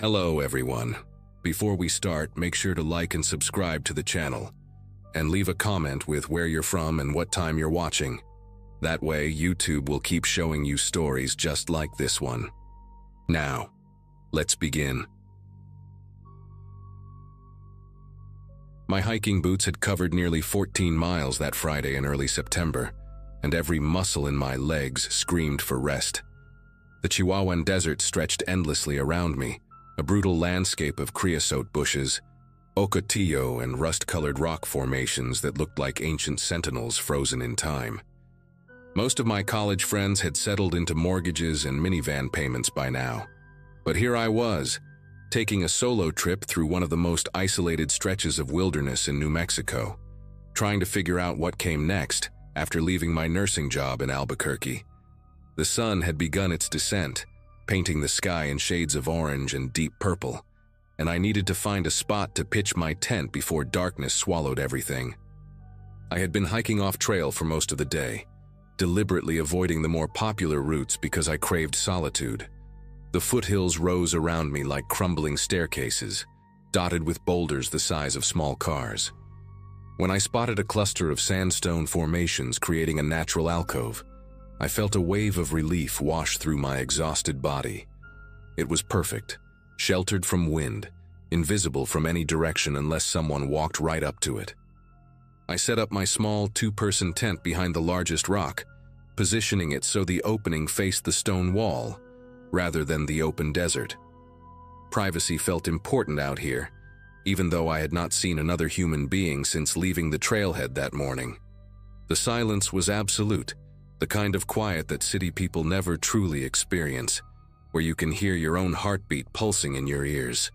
Hello everyone. Before we start, make sure to like and subscribe to the channel, and leave a comment with where you're from and what time you're watching. That way, YouTube will keep showing you stories just like this one. Now, let's begin. My hiking boots had covered nearly 14 miles that Friday in early September, and every muscle in my legs screamed for rest. The Chihuahuan Desert stretched endlessly around me, a brutal landscape of creosote bushes, ocotillo and rust-colored rock formations that looked like ancient sentinels frozen in time. Most of my college friends had settled into mortgages and minivan payments by now, but here I was, taking a solo trip through one of the most isolated stretches of wilderness in New Mexico, trying to figure out what came next after leaving my nursing job in Albuquerque. The sun had begun its descent, painting the sky in shades of orange and deep purple, and I needed to find a spot to pitch my tent before darkness swallowed everything. I had been hiking off trail for most of the day, deliberately avoiding the more popular routes because I craved solitude. The foothills rose around me like crumbling staircases, dotted with boulders the size of small cars. When I spotted a cluster of sandstone formations creating a natural alcove, I felt a wave of relief wash through my exhausted body. It was perfect, sheltered from wind, invisible from any direction unless someone walked right up to it. I set up my small two-person tent behind the largest rock, positioning it so the opening faced the stone wall, rather than the open desert. Privacy felt important out here, even though I had not seen another human being since leaving the trailhead that morning. The silence was absolute, the kind of quiet that city people never truly experience, where you can hear your own heartbeat pulsing in your ears.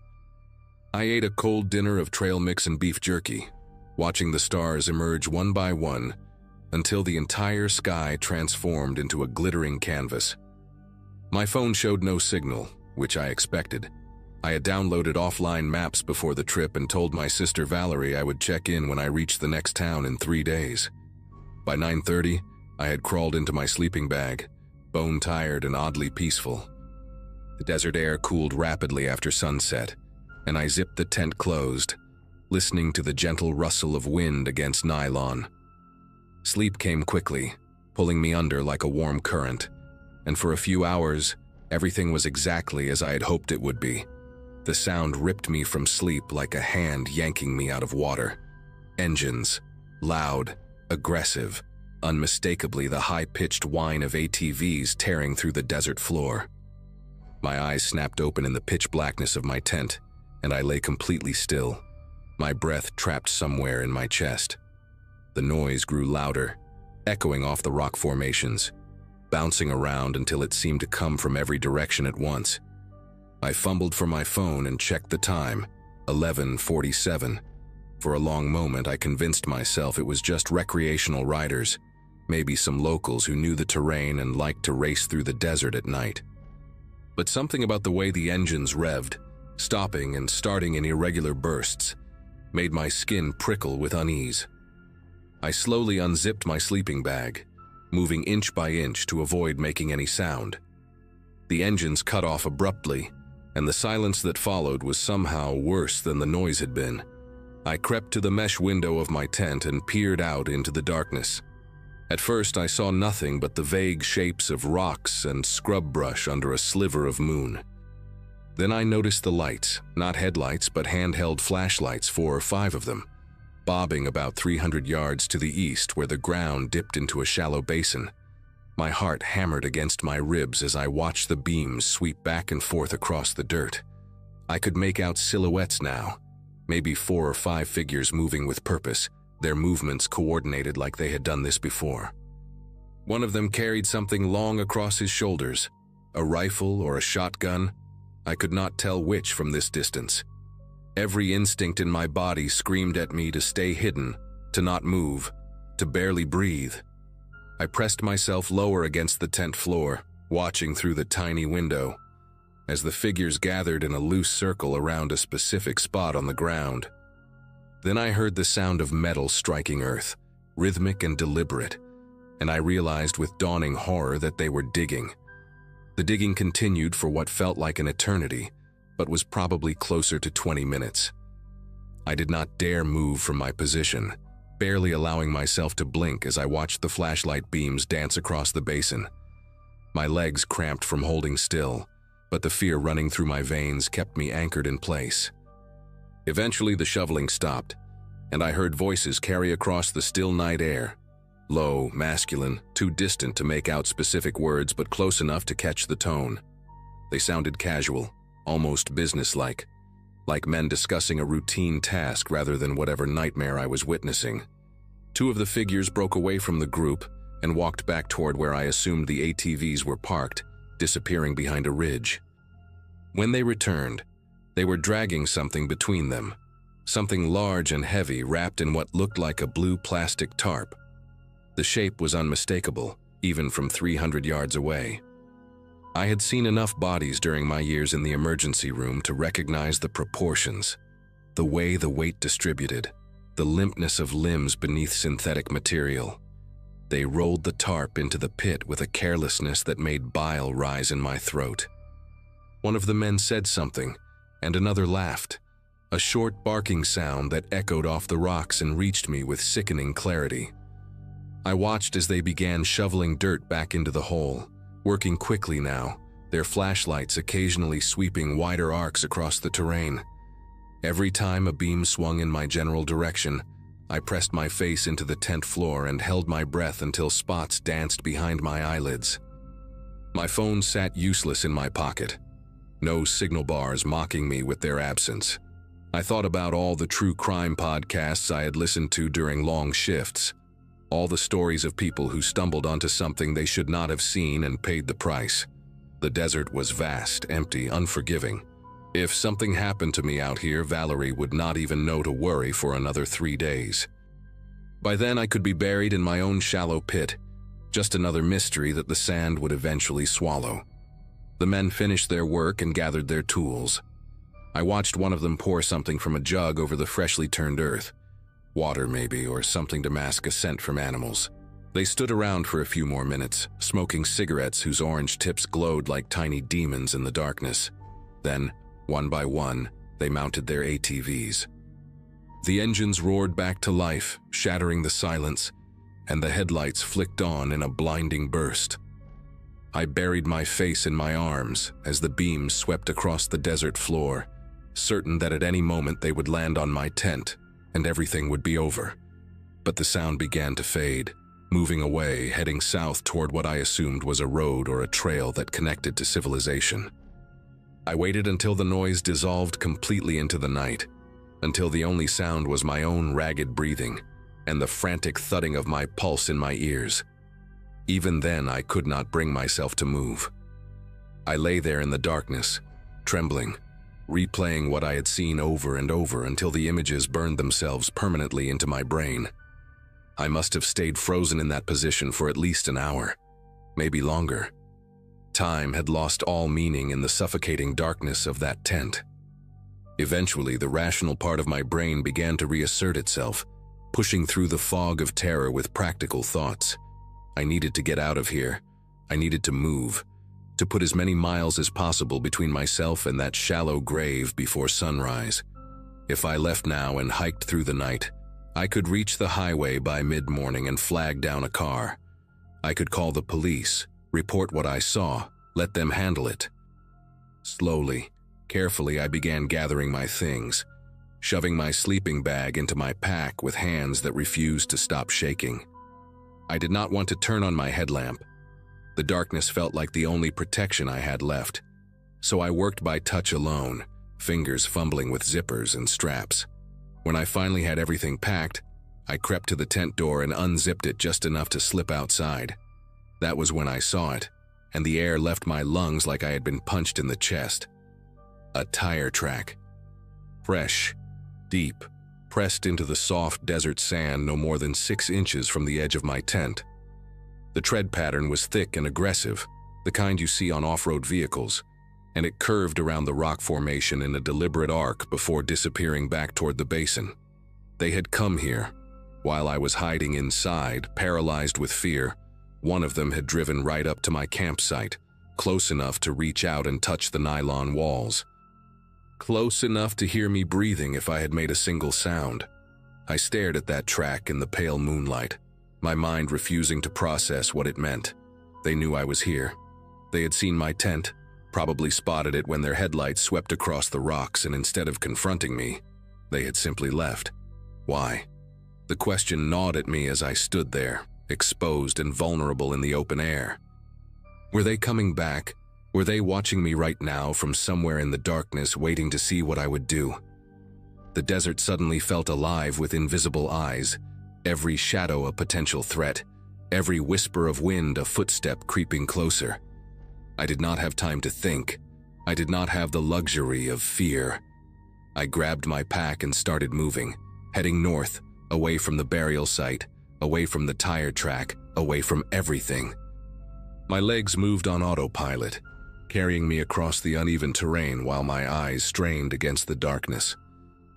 I ate a cold dinner of trail mix and beef jerky, watching the stars emerge one by one until the entire sky transformed into a glittering canvas. My phone showed no signal, which I expected. I had downloaded offline maps before the trip and told my sister Valerie I would check in when I reached the next town in 3 days. By 9:30, I had crawled into my sleeping bag, bone-tired and oddly peaceful. The desert air cooled rapidly after sunset, and I zipped the tent closed, listening to the gentle rustle of wind against nylon. Sleep came quickly, pulling me under like a warm current, and for a few hours, everything was exactly as I had hoped it would be. The sound ripped me from sleep like a hand yanking me out of water. Engines, loud, aggressive, unmistakably the high-pitched whine of ATVs tearing through the desert floor. My eyes snapped open in the pitch blackness of my tent, and I lay completely still, my breath trapped somewhere in my chest. The noise grew louder, echoing off the rock formations, bouncing around until it seemed to come from every direction at once. I fumbled for my phone and checked the time, 11:47. For a long moment, I convinced myself it was just recreational riders, maybe some locals who knew the terrain and liked to race through the desert at night. But something about the way the engines revved, stopping and starting in irregular bursts, made my skin prickle with unease. I slowly unzipped my sleeping bag, moving inch by inch to avoid making any sound. The engines cut off abruptly, and the silence that followed was somehow worse than the noise had been. I crept to the mesh window of my tent and peered out into the darkness. At first, I saw nothing but the vague shapes of rocks and scrub brush under a sliver of moon. Then I noticed the lights, not headlights but handheld flashlights, 4 or 5 of them, bobbing about 300 yards to the east where the ground dipped into a shallow basin. My heart hammered against my ribs as I watched the beams sweep back and forth across the dirt. I could make out silhouettes now, maybe 4 or 5 figures moving with purpose, their movements coordinated like they had done this before. One of them carried something long across his shoulders, a rifle or a shotgun. I could not tell which from this distance. Every instinct in my body screamed at me to stay hidden, to not move, to barely breathe. I pressed myself lower against the tent floor, watching through the tiny window, as the figures gathered in a loose circle around a specific spot on the ground. Then I heard the sound of metal striking earth, rhythmic and deliberate, and I realized with dawning horror that they were digging. The digging continued for what felt like an eternity, but was probably closer to 20 minutes. I did not dare move from my position, barely allowing myself to blink as I watched the flashlight beams dance across the basin. My legs cramped from holding still, but the fear running through my veins kept me anchored in place. Eventually, the shoveling stopped, and I heard voices carry across the still night air. Low, masculine, too distant to make out specific words but close enough to catch the tone. They sounded casual, almost businesslike, like men discussing a routine task rather than whatever nightmare I was witnessing. Two of the figures broke away from the group and walked back toward where I assumed the ATVs were parked, disappearing behind a ridge. When they returned, they were dragging something between them, something large and heavy wrapped in what looked like a blue plastic tarp. The shape was unmistakable, even from 300 yards away. I had seen enough bodies during my years in the emergency room to recognize the proportions, the way the weight distributed, the limpness of limbs beneath synthetic material. They rolled the tarp into the pit with a carelessness that made bile rise in my throat. One of the men said something, and another laughed, a short barking sound that echoed off the rocks and reached me with sickening clarity. I watched as they began shoveling dirt back into the hole, working quickly now, their flashlights occasionally sweeping wider arcs across the terrain. Every time a beam swung in my general direction, I pressed my face into the tent floor and held my breath until spots danced behind my eyelids. My phone sat useless in my pocket, no signal bars mocking me with their absence. I thought about all the true crime podcasts I had listened to during long shifts, all the stories of people who stumbled onto something they should not have seen and paid the price. The desert was vast, empty, unforgiving. If something happened to me out here, Valerie would not even know to worry for another 3 days. By then, I could be buried in my own shallow pit, just another mystery that the sand would eventually swallow. The men finished their work and gathered their tools. I watched one of them pour something from a jug over the freshly turned earth. Water maybe, or something to mask a scent from animals. They stood around for a few more minutes, smoking cigarettes whose orange tips glowed like tiny demons in the darkness. Then, one by one, they mounted their ATVs. The engines roared back to life, shattering the silence, and the headlights flicked on in a blinding burst. I buried my face in my arms as the beams swept across the desert floor, certain that at any moment they would land on my tent and everything would be over. But the sound began to fade, moving away, heading south toward what I assumed was a road or a trail that connected to civilization. I waited until the noise dissolved completely into the night, until the only sound was my own ragged breathing and the frantic thudding of my pulse in my ears. Even then, I could not bring myself to move. I lay there in the darkness, trembling, replaying what I had seen over and over until the images burned themselves permanently into my brain. I must have stayed frozen in that position for at least an hour, maybe longer. Time had lost all meaning in the suffocating darkness of that tent. Eventually, the rational part of my brain began to reassert itself, pushing through the fog of terror with practical thoughts. I needed to get out of here. I needed to move, to put as many miles as possible between myself and that shallow grave before sunrise. If I left now and hiked through the night, I could reach the highway by mid-morning and flag down a car. I could call the police, report what I saw, let them handle it. Slowly, carefully, I began gathering my things, shoving my sleeping bag into my pack with hands that refused to stop shaking. I did not want to turn on my headlamp. The darkness felt like the only protection I had left, so I worked by touch alone, fingers fumbling with zippers and straps. When I finally had everything packed, I crept to the tent door and unzipped it just enough to slip outside. That was when I saw it, and the air left my lungs like I had been punched in the chest. A tire track. Fresh, deep, pressed into the soft desert sand no more than 6 inches from the edge of my tent. The tread pattern was thick and aggressive, the kind you see on off-road vehicles, and it curved around the rock formation in a deliberate arc before disappearing back toward the basin. They had come here. While I was hiding inside, paralyzed with fear, one of them had driven right up to my campsite, close enough to reach out and touch the nylon walls. close enough to hear me breathing if I had made a single sound. I stared at that track in the pale moonlight, my mind refusing to process what it meant. They knew I was here. They had seen my tent, probably spotted it when their headlights swept across the rocks, and instead of confronting me, they had simply left. Why? The question gnawed at me as I stood there, exposed and vulnerable in the open air. Were they coming back? Were they watching me right now from somewhere in the darkness, waiting to see what I would do? The desert suddenly felt alive with invisible eyes, every shadow a potential threat, every whisper of wind a footstep creeping closer. I did not have time to think. I did not have the luxury of fear. I grabbed my pack and started moving, heading north, away from the burial site, away from the tire track, away from everything. My legs moved on autopilot, carrying me across the uneven terrain while my eyes strained against the darkness.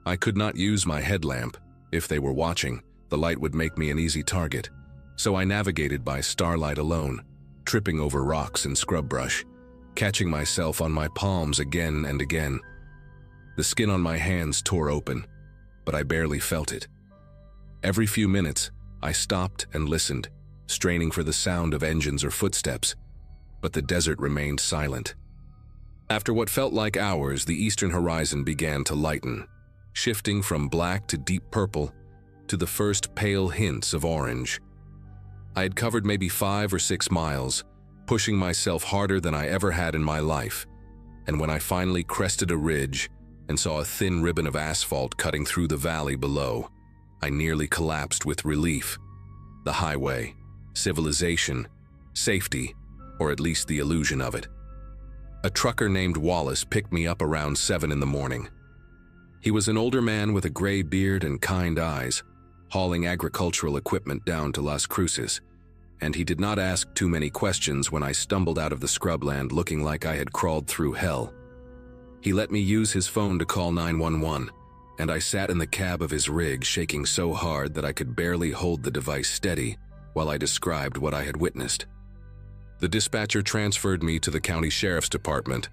I could not use my headlamp. If they were watching, the light would make me an easy target, so I navigated by starlight alone, tripping over rocks and scrub brush, catching myself on my palms again and again. The skin on my hands tore open, but I barely felt it. Every few minutes, I stopped and listened, straining for the sound of engines or footsteps, but the desert remained silent. After what felt like hours, the eastern horizon began to lighten, shifting from black to deep purple to the first pale hints of orange. I had covered maybe 5 or 6 miles, pushing myself harder than I ever had in my life, and when I finally crested a ridge and saw a thin ribbon of asphalt cutting through the valley below, I nearly collapsed with relief. The highway, civilization, safety, or at least the illusion of it. A trucker named Wallace picked me up around 7 in the morning. He was an older man with a gray beard and kind eyes, hauling agricultural equipment down to Las Cruces, and he did not ask too many questions when I stumbled out of the scrubland looking like I had crawled through hell. He let me use his phone to call 911, and I sat in the cab of his rig shaking so hard that I could barely hold the device steady while I described what I had witnessed. The dispatcher transferred me to the county sheriff's department,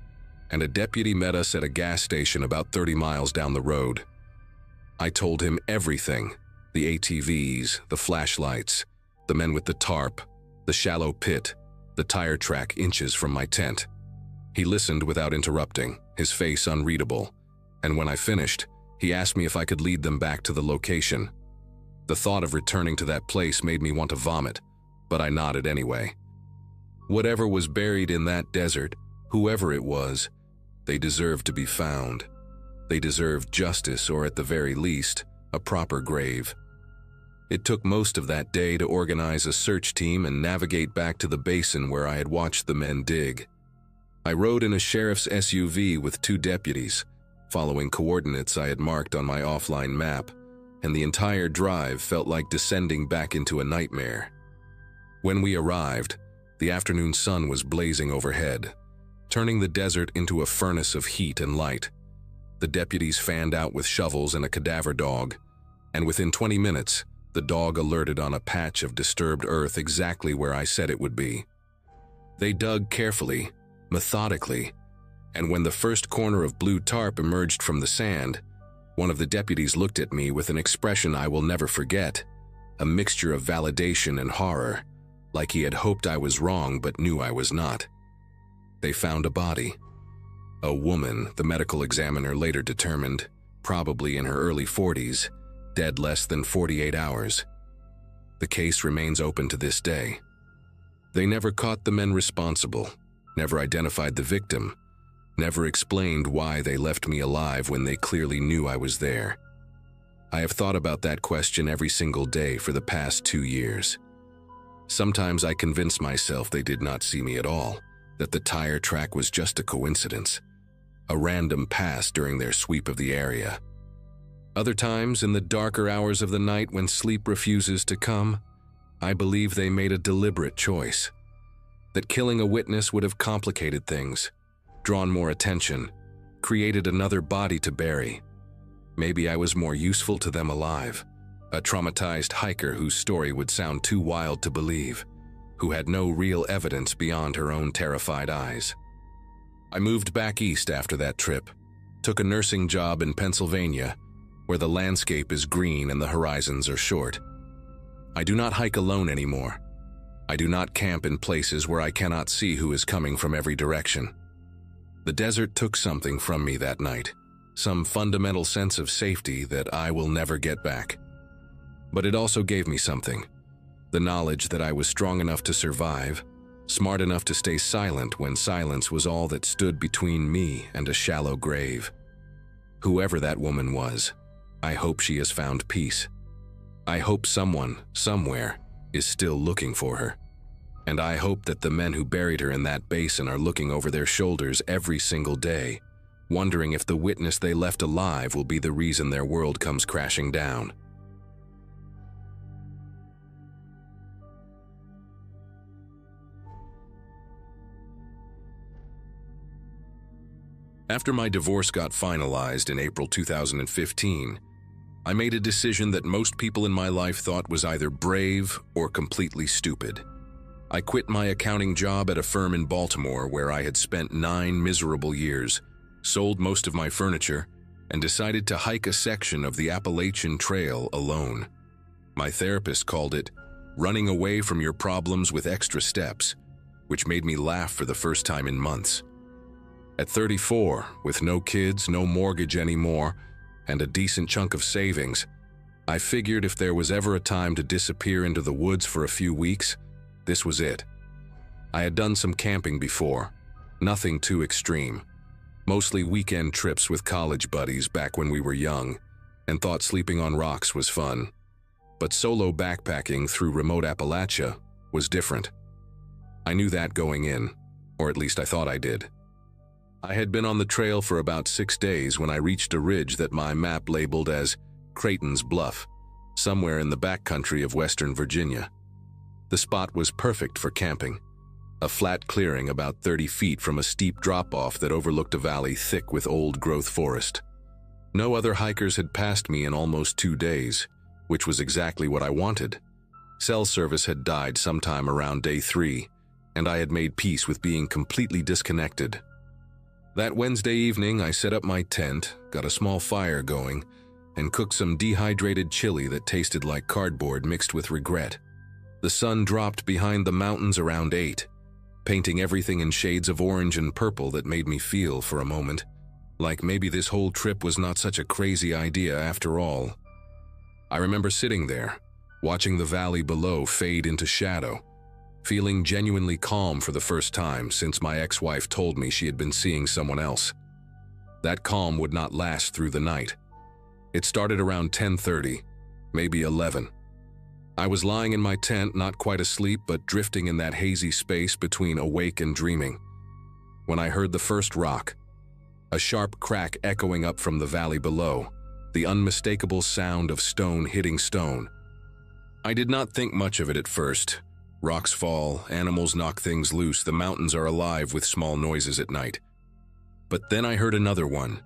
and a deputy met us at a gas station about 30 miles down the road. I told him everything: the ATVs, the flashlights, the men with the tarp, the shallow pit, the tire track inches from my tent. He listened without interrupting, his face unreadable, and when I finished, he asked me if I could lead them back to the location. The thought of returning to that place made me want to vomit, but I nodded anyway. Whatever was buried in that desert, whoever it was, they deserved to be found. They deserved justice, or at the very least, a proper grave. It took most of that day to organize a search team and navigate back to the basin where I had watched the men dig. I rode in a sheriff's SUV with 2 deputies, following coordinates I had marked on my offline map, and the entire drive felt like descending back into a nightmare. When we arrived, the afternoon sun was blazing overhead, turning the desert into a furnace of heat and light. The deputies fanned out with shovels and a cadaver dog, and within 20 minutes, the dog alerted on a patch of disturbed earth exactly where I said it would be. They dug carefully, methodically, and when the first corner of blue tarp emerged from the sand, one of the deputies looked at me with an expression I will never forget, a mixture of validation and horror, like he had hoped I was wrong but knew I was not. They found a body. A woman, the medical examiner later determined, probably in her early 40s, dead less than 48 hours. The case remains open to this day. They never caught the men responsible, never identified the victim, never explained why they left me alive when they clearly knew I was there. I have thought about that question every single day for the past 2 years. Sometimes I convince myself they did not see me at all, that the tire track was just a coincidence, a random pass during their sweep of the area. Other times, in the darker hours of the night when sleep refuses to come, I believe they made a deliberate choice. That killing a witness would have complicated things, drawn more attention, created another body to bury. Maybe I was more useful to them alive, a traumatized hiker whose story would sound too wild to believe, who had no real evidence beyond her own terrified eyes. I moved back east after that trip, took a nursing job in Pennsylvania, where the landscape is green and the horizons are short. I do not hike alone anymore. I do not camp in places where I cannot see who is coming from every direction. The desert took something from me that night, some fundamental sense of safety that I will never get back. But it also gave me something, the knowledge that I was strong enough to survive, smart enough to stay silent when silence was all that stood between me and a shallow grave. Whoever that woman was, I hope she has found peace. I hope someone, somewhere, is still looking for her. And I hope that the men who buried her in that basin are looking over their shoulders every single day, wondering if the witness they left alive will be the reason their world comes crashing down. After my divorce got finalized in April 2015, I made a decision that most people in my life thought was either brave or completely stupid. I quit my accounting job at a firm in Baltimore where I had spent 9 miserable years, sold most of my furniture, and decided to hike a section of the Appalachian Trail alone. My therapist called it running away from your problems with extra steps, which made me laugh for the first time in months. At 34, with no kids, no mortgage anymore, and a decent chunk of savings, I figured if there was ever a time to disappear into the woods for a few weeks, this was it. I had done some camping before, nothing too extreme, mostly weekend trips with college buddies back when we were young, and thought sleeping on rocks was fun. But solo backpacking through remote Appalachia was different. I knew that going in, or at least I thought I did. I had been on the trail for about 6 days when I reached a ridge that my map labeled as Creighton's Bluff, somewhere in the backcountry of Western Virginia. The spot was perfect for camping, a flat clearing about 30 feet from a steep drop-off that overlooked a valley thick with old-growth forest. No other hikers had passed me in almost 2 days, which was exactly what I wanted. Cell service had died sometime around day 3, and I had made peace with being completely disconnected. That Wednesday evening, I set up my tent, got a small fire going, and cooked some dehydrated chili that tasted like cardboard mixed with regret. The sun dropped behind the mountains around 8, painting everything in shades of orange and purple that made me feel, for a moment, like maybe this whole trip was not such a crazy idea after all. I remember sitting there, watching the valley below fade into shadow, feeling genuinely calm for the first time since my ex-wife told me she had been seeing someone else. That calm would not last through the night. It started around 10:30, maybe 11. I was lying in my tent, not quite asleep, but drifting in that hazy space between awake and dreaming, when I heard the first rock, a sharp crack echoing up from the valley below, the unmistakable sound of stone hitting stone. I did not think much of it at first. Rocks fall, animals knock things loose, the mountains are alive with small noises at night. But then I heard another one,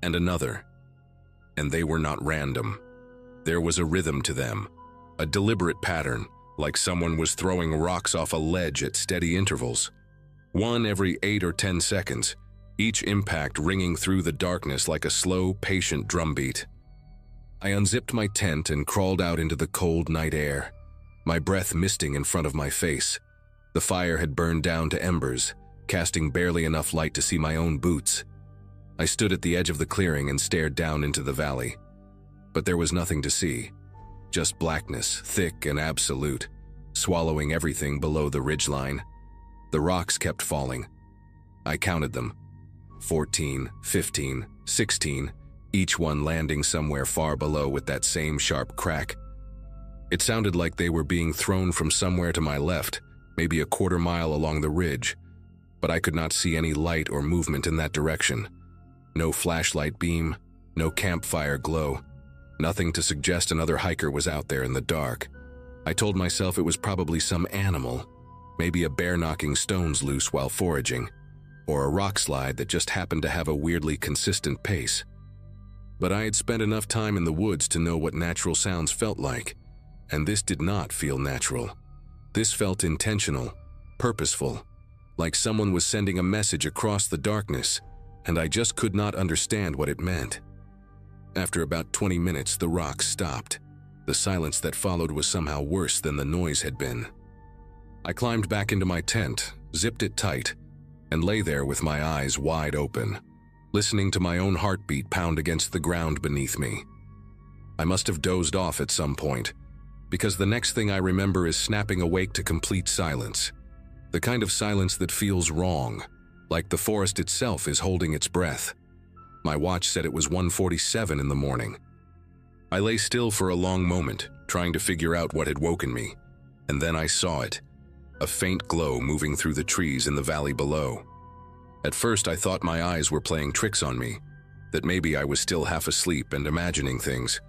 and another, and they were not random. There was a rhythm to them, a deliberate pattern, like someone was throwing rocks off a ledge at steady intervals. One every 8 or 10 seconds, each impact ringing through the darkness like a slow, patient drumbeat. I unzipped my tent and crawled out into the cold night air, my breath misting in front of my face. The fire had burned down to embers, casting barely enough light to see my own boots. I stood at the edge of the clearing and stared down into the valley. But there was nothing to see, just blackness, thick and absolute, swallowing everything below the ridgeline. The rocks kept falling. I counted them. 14, 15, 16, each one landing somewhere far below with that same sharp crack. It sounded like they were being thrown from somewhere to my left, maybe a quarter mile along the ridge, but I could not see any light or movement in that direction. No flashlight beam, no campfire glow, nothing to suggest another hiker was out there in the dark. I told myself it was probably some animal, maybe a bear knocking stones loose while foraging, or a rock slide that just happened to have a weirdly consistent pace. But I had spent enough time in the woods to know what natural sounds felt like. And this did not feel natural. This felt intentional, purposeful, like someone was sending a message across the darkness, and I just could not understand what it meant. After about 20 minutes, the rocks stopped. The silence that followed was somehow worse than the noise had been. I climbed back into my tent, zipped it tight, and lay there with my eyes wide open, listening to my own heartbeat pound against the ground beneath me. I must have dozed off at some point, because the next thing I remember is snapping awake to complete silence. The kind of silence that feels wrong, like the forest itself is holding its breath. My watch said it was 1:47 in the morning. I lay still for a long moment, trying to figure out what had woken me, and then I saw it, a faint glow moving through the trees in the valley below. At first I thought my eyes were playing tricks on me, that maybe I was still half asleep and imagining things.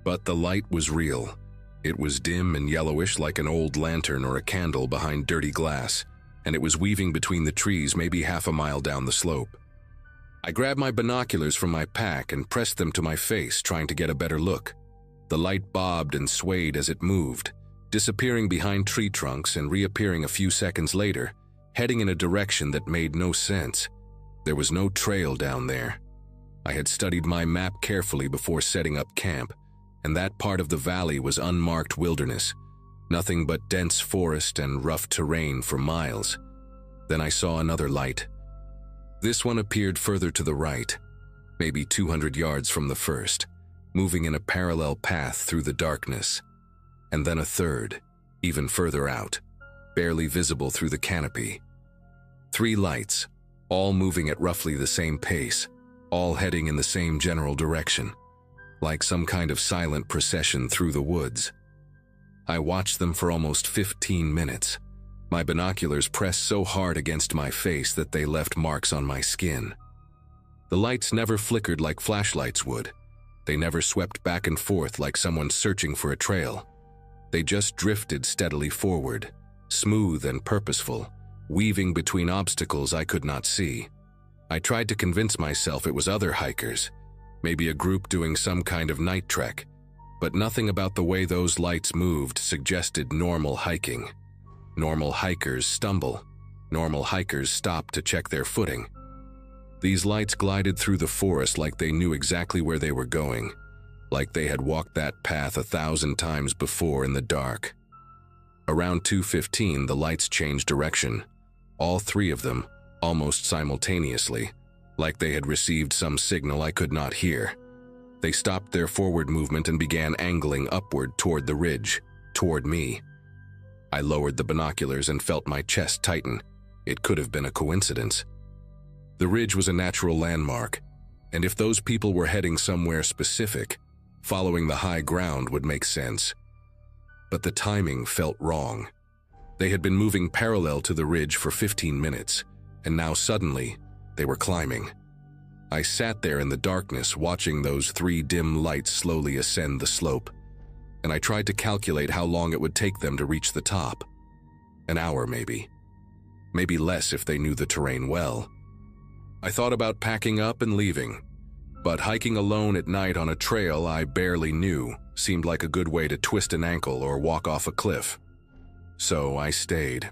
But the light was real. It was dim and yellowish like an old lantern or a candle behind dirty glass, and it was weaving between the trees maybe half a mile down the slope. I grabbed my binoculars from my pack and pressed them to my face, trying to get a better look. The light bobbed and swayed as it moved, disappearing behind tree trunks and reappearing a few seconds later, heading in a direction that made no sense. There was no trail down there. I had studied my map carefully before setting up camp, and that part of the valley was unmarked wilderness, nothing but dense forest and rough terrain for miles. Then I saw another light. This one appeared further to the right, maybe 200 yards from the first, moving in a parallel path through the darkness. And then a third, even further out, barely visible through the canopy. 3 lights, all moving at roughly the same pace, all heading in the same general direction, like some kind of silent procession through the woods. I watched them for almost 15 minutes. My binoculars pressed so hard against my face that they left marks on my skin. The lights never flickered like flashlights would. They never swept back and forth like someone searching for a trail. They just drifted steadily forward, smooth and purposeful, weaving between obstacles I could not see. I tried to convince myself it was other hikers, maybe a group doing some kind of night trek, but nothing about the way those lights moved suggested normal hiking. Normal hikers stumble. Normal hikers stop to check their footing. These lights glided through the forest like they knew exactly where they were going, like they had walked that path 1,000 times before in the dark. Around 2:15, the lights changed direction, all 3 of them, almost simultaneously, like they had received some signal I could not hear. They stopped their forward movement and began angling upward toward the ridge, toward me. I lowered the binoculars and felt my chest tighten. It could have been a coincidence. The ridge was a natural landmark, and if those people were heading somewhere specific, following the high ground would make sense. But the timing felt wrong. They had been moving parallel to the ridge for 15 minutes, and now suddenly, they were climbing. I sat there in the darkness watching those 3 dim lights slowly ascend the slope, and I tried to calculate how long it would take them to reach the top. An hour maybe. Maybe less if they knew the terrain well. I thought about packing up and leaving, but hiking alone at night on a trail I barely knew seemed like a good way to twist an ankle or walk off a cliff. So I stayed.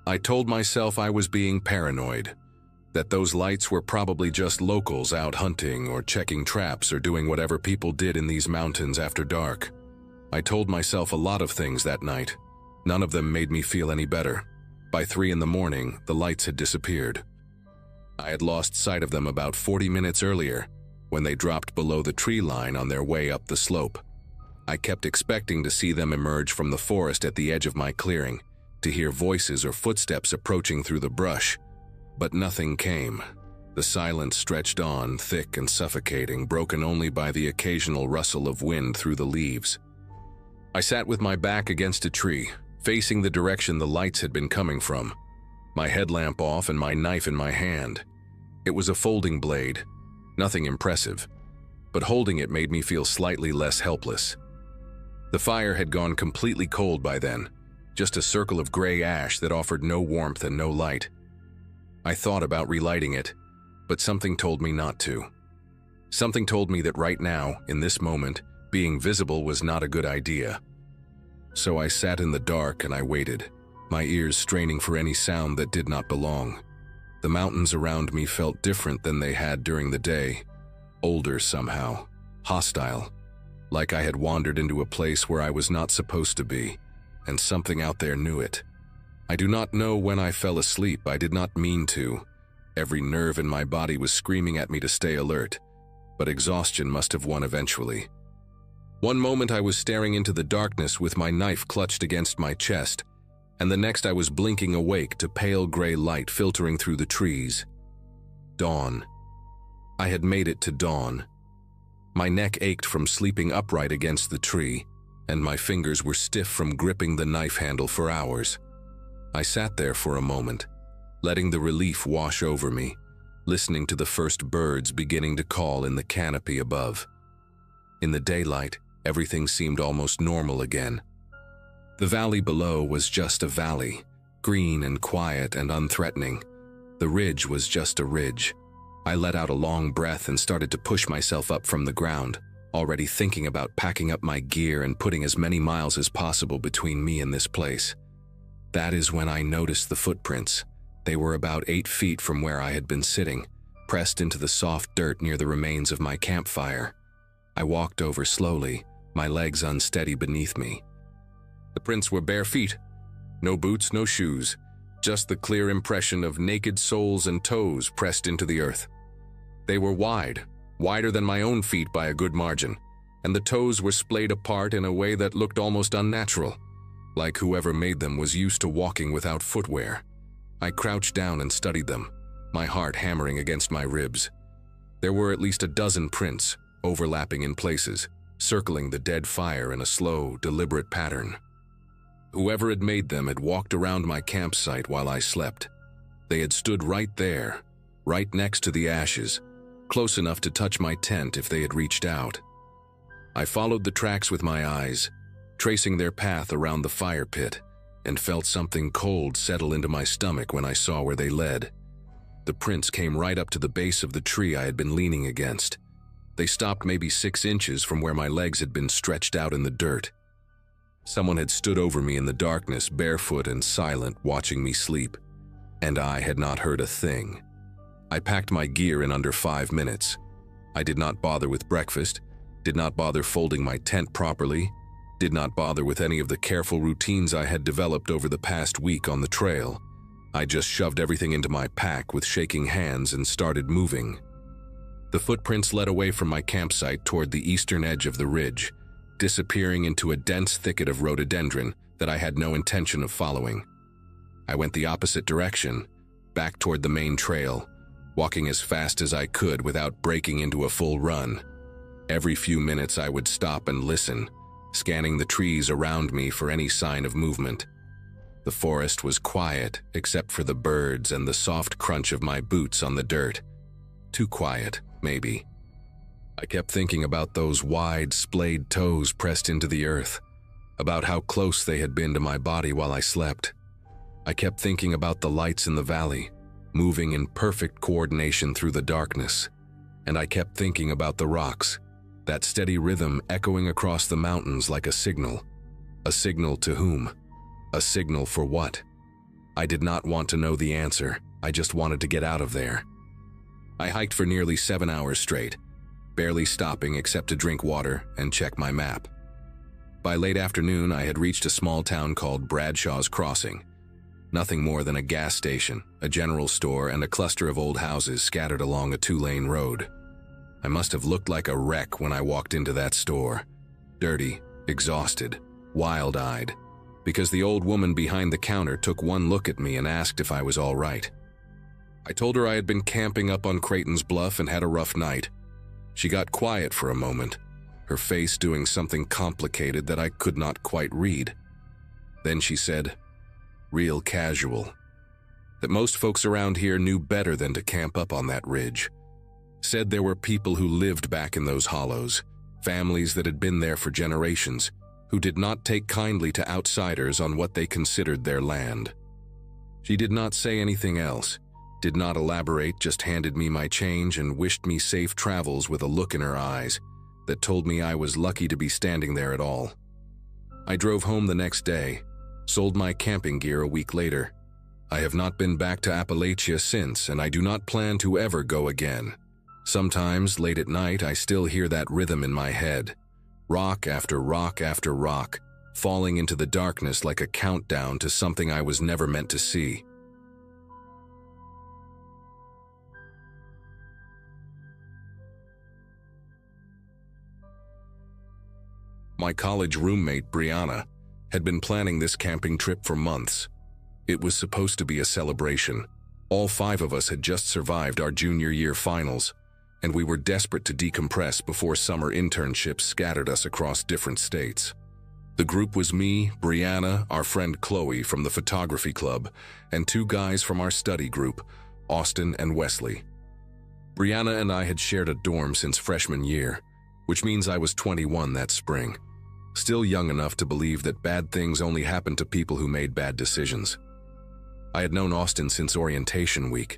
I told myself I was being paranoid, that those lights were probably just locals out hunting or checking traps or doing whatever people did in these mountains after dark. I told myself a lot of things that night. None of them made me feel any better. By 3 in the morning, the lights had disappeared. I had lost sight of them about 40 minutes earlier, when they dropped below the tree line on their way up the slope. I kept expecting to see them emerge from the forest at the edge of my clearing, to hear voices or footsteps approaching through the brush. But nothing came. The silence stretched on, thick and suffocating, broken only by the occasional rustle of wind through the leaves. I sat with my back against a tree, facing the direction the lights had been coming from, my headlamp off and my knife in my hand. It was a folding blade, nothing impressive, but holding it made me feel slightly less helpless. The fire had gone completely cold by then, just a circle of gray ash that offered no warmth and no light. I thought about relighting it, but something told me not to. Something told me that right now, in this moment, being visible was not a good idea. So I sat in the dark and I waited, my ears straining for any sound that did not belong. The mountains around me felt different than they had during the day, older somehow, hostile, like I had wandered into a place where I was not supposed to be, and something out there knew it. I do not know when I fell asleep. I did not mean to. Every nerve in my body was screaming at me to stay alert, but exhaustion must have won eventually. One moment I was staring into the darkness with my knife clutched against my chest, and the next I was blinking awake to pale gray light filtering through the trees. Dawn. I had made it to dawn. My neck ached from sleeping upright against the tree, and my fingers were stiff from gripping the knife handle for hours. I sat there for a moment, letting the relief wash over me, listening to the first birds beginning to call in the canopy above. In the daylight, everything seemed almost normal again. The valley below was just a valley, green and quiet and unthreatening. The ridge was just a ridge. I let out a long breath and started to push myself up from the ground, already thinking about packing up my gear and putting as many miles as possible between me and this place. That is when I noticed the footprints. They were about 8 feet from where I had been sitting, pressed into the soft dirt near the remains of my campfire. I walked over slowly, my legs unsteady beneath me. The prints were bare feet. No boots, no shoes, just the clear impression of naked soles and toes pressed into the earth. They were wide, wider than my own feet by a good margin, and the toes were splayed apart in a way that looked almost unnatural, like whoever made them was used to walking without footwear. I crouched down and studied them, my heart hammering against my ribs. There were at least a dozen prints, overlapping in places, circling the dead fire in a slow, deliberate pattern. Whoever had made them had walked around my campsite while I slept. They had stood right there, right next to the ashes, close enough to touch my tent if they had reached out. I followed the tracks with my eyes, tracing their path around the fire pit, and felt something cold settle into my stomach when I saw where they led. The prints came right up to the base of the tree I had been leaning against. They stopped maybe 6 inches from where my legs had been stretched out in the dirt. Someone had stood over me in the darkness, barefoot and silent, watching me sleep, and I had not heard a thing. I packed my gear in under 5 minutes. I did not bother with breakfast, did not bother folding my tent properly, did not bother with any of the careful routines I had developed over the past week on the trail. I just shoved everything into my pack with shaking hands and started moving. The footprints led away from my campsite toward the eastern edge of the ridge, disappearing into a dense thicket of rhododendron that I had no intention of following. I went the opposite direction, back toward the main trail, walking as fast as I could without breaking into a full run. Every few minutes I would stop and listen, scanning the trees around me for any sign of movement. The forest was quiet except for the birds and the soft crunch of my boots on the dirt. Too quiet, maybe. I kept thinking about those wide, splayed toes pressed into the earth, about how close they had been to my body while I slept. I kept thinking about the lights in the valley, moving in perfect coordination through the darkness. And I kept thinking about the rocks, that steady rhythm echoing across the mountains like a signal. A signal to whom? A signal for what? I did not want to know the answer. I just wanted to get out of there. I hiked for nearly 7 hours straight, barely stopping except to drink water and check my map. By late afternoon, I had reached a small town called Bradshaw's Crossing. Nothing more than a gas station, a general store, and a cluster of old houses scattered along a 2-lane road. I must have looked like a wreck when I walked into that store. Dirty, exhausted, wild-eyed, because the old woman behind the counter took one look at me and asked if I was all right. I told her I had been camping up on Creighton's Bluff and had a rough night. She got quiet for a moment, her face doing something complicated that I could not quite read. Then she said, real casual, that most folks around here knew better than to camp up on that ridge. Said there were people who lived back in those hollows, families that had been there for generations, who did not take kindly to outsiders on what they considered their land. She did not say anything else, did not elaborate, just handed me my change and wished me safe travels with a look in her eyes that told me I was lucky to be standing there at all. I drove home the next day, sold my camping gear a week later. I have not been back to Appalachia since, and I do not plan to ever go again. Sometimes, late at night, I still hear that rhythm in my head. Rock after rock after rock, falling into the darkness like a countdown to something I was never meant to see. My college roommate, Brianna, had been planning this camping trip for months. It was supposed to be a celebration. All 5 of us had just survived our junior year finals, and we were desperate to decompress before summer internships scattered us across different states. The group was me, Brianna, our friend Chloe from the photography club, and 2 guys from our study group, Austin and Wesley. Brianna and I had shared a dorm since freshman year, which means I was 21 that spring. Still young enough to believe that bad things only happened to people who made bad decisions. I had known Austin since orientation week,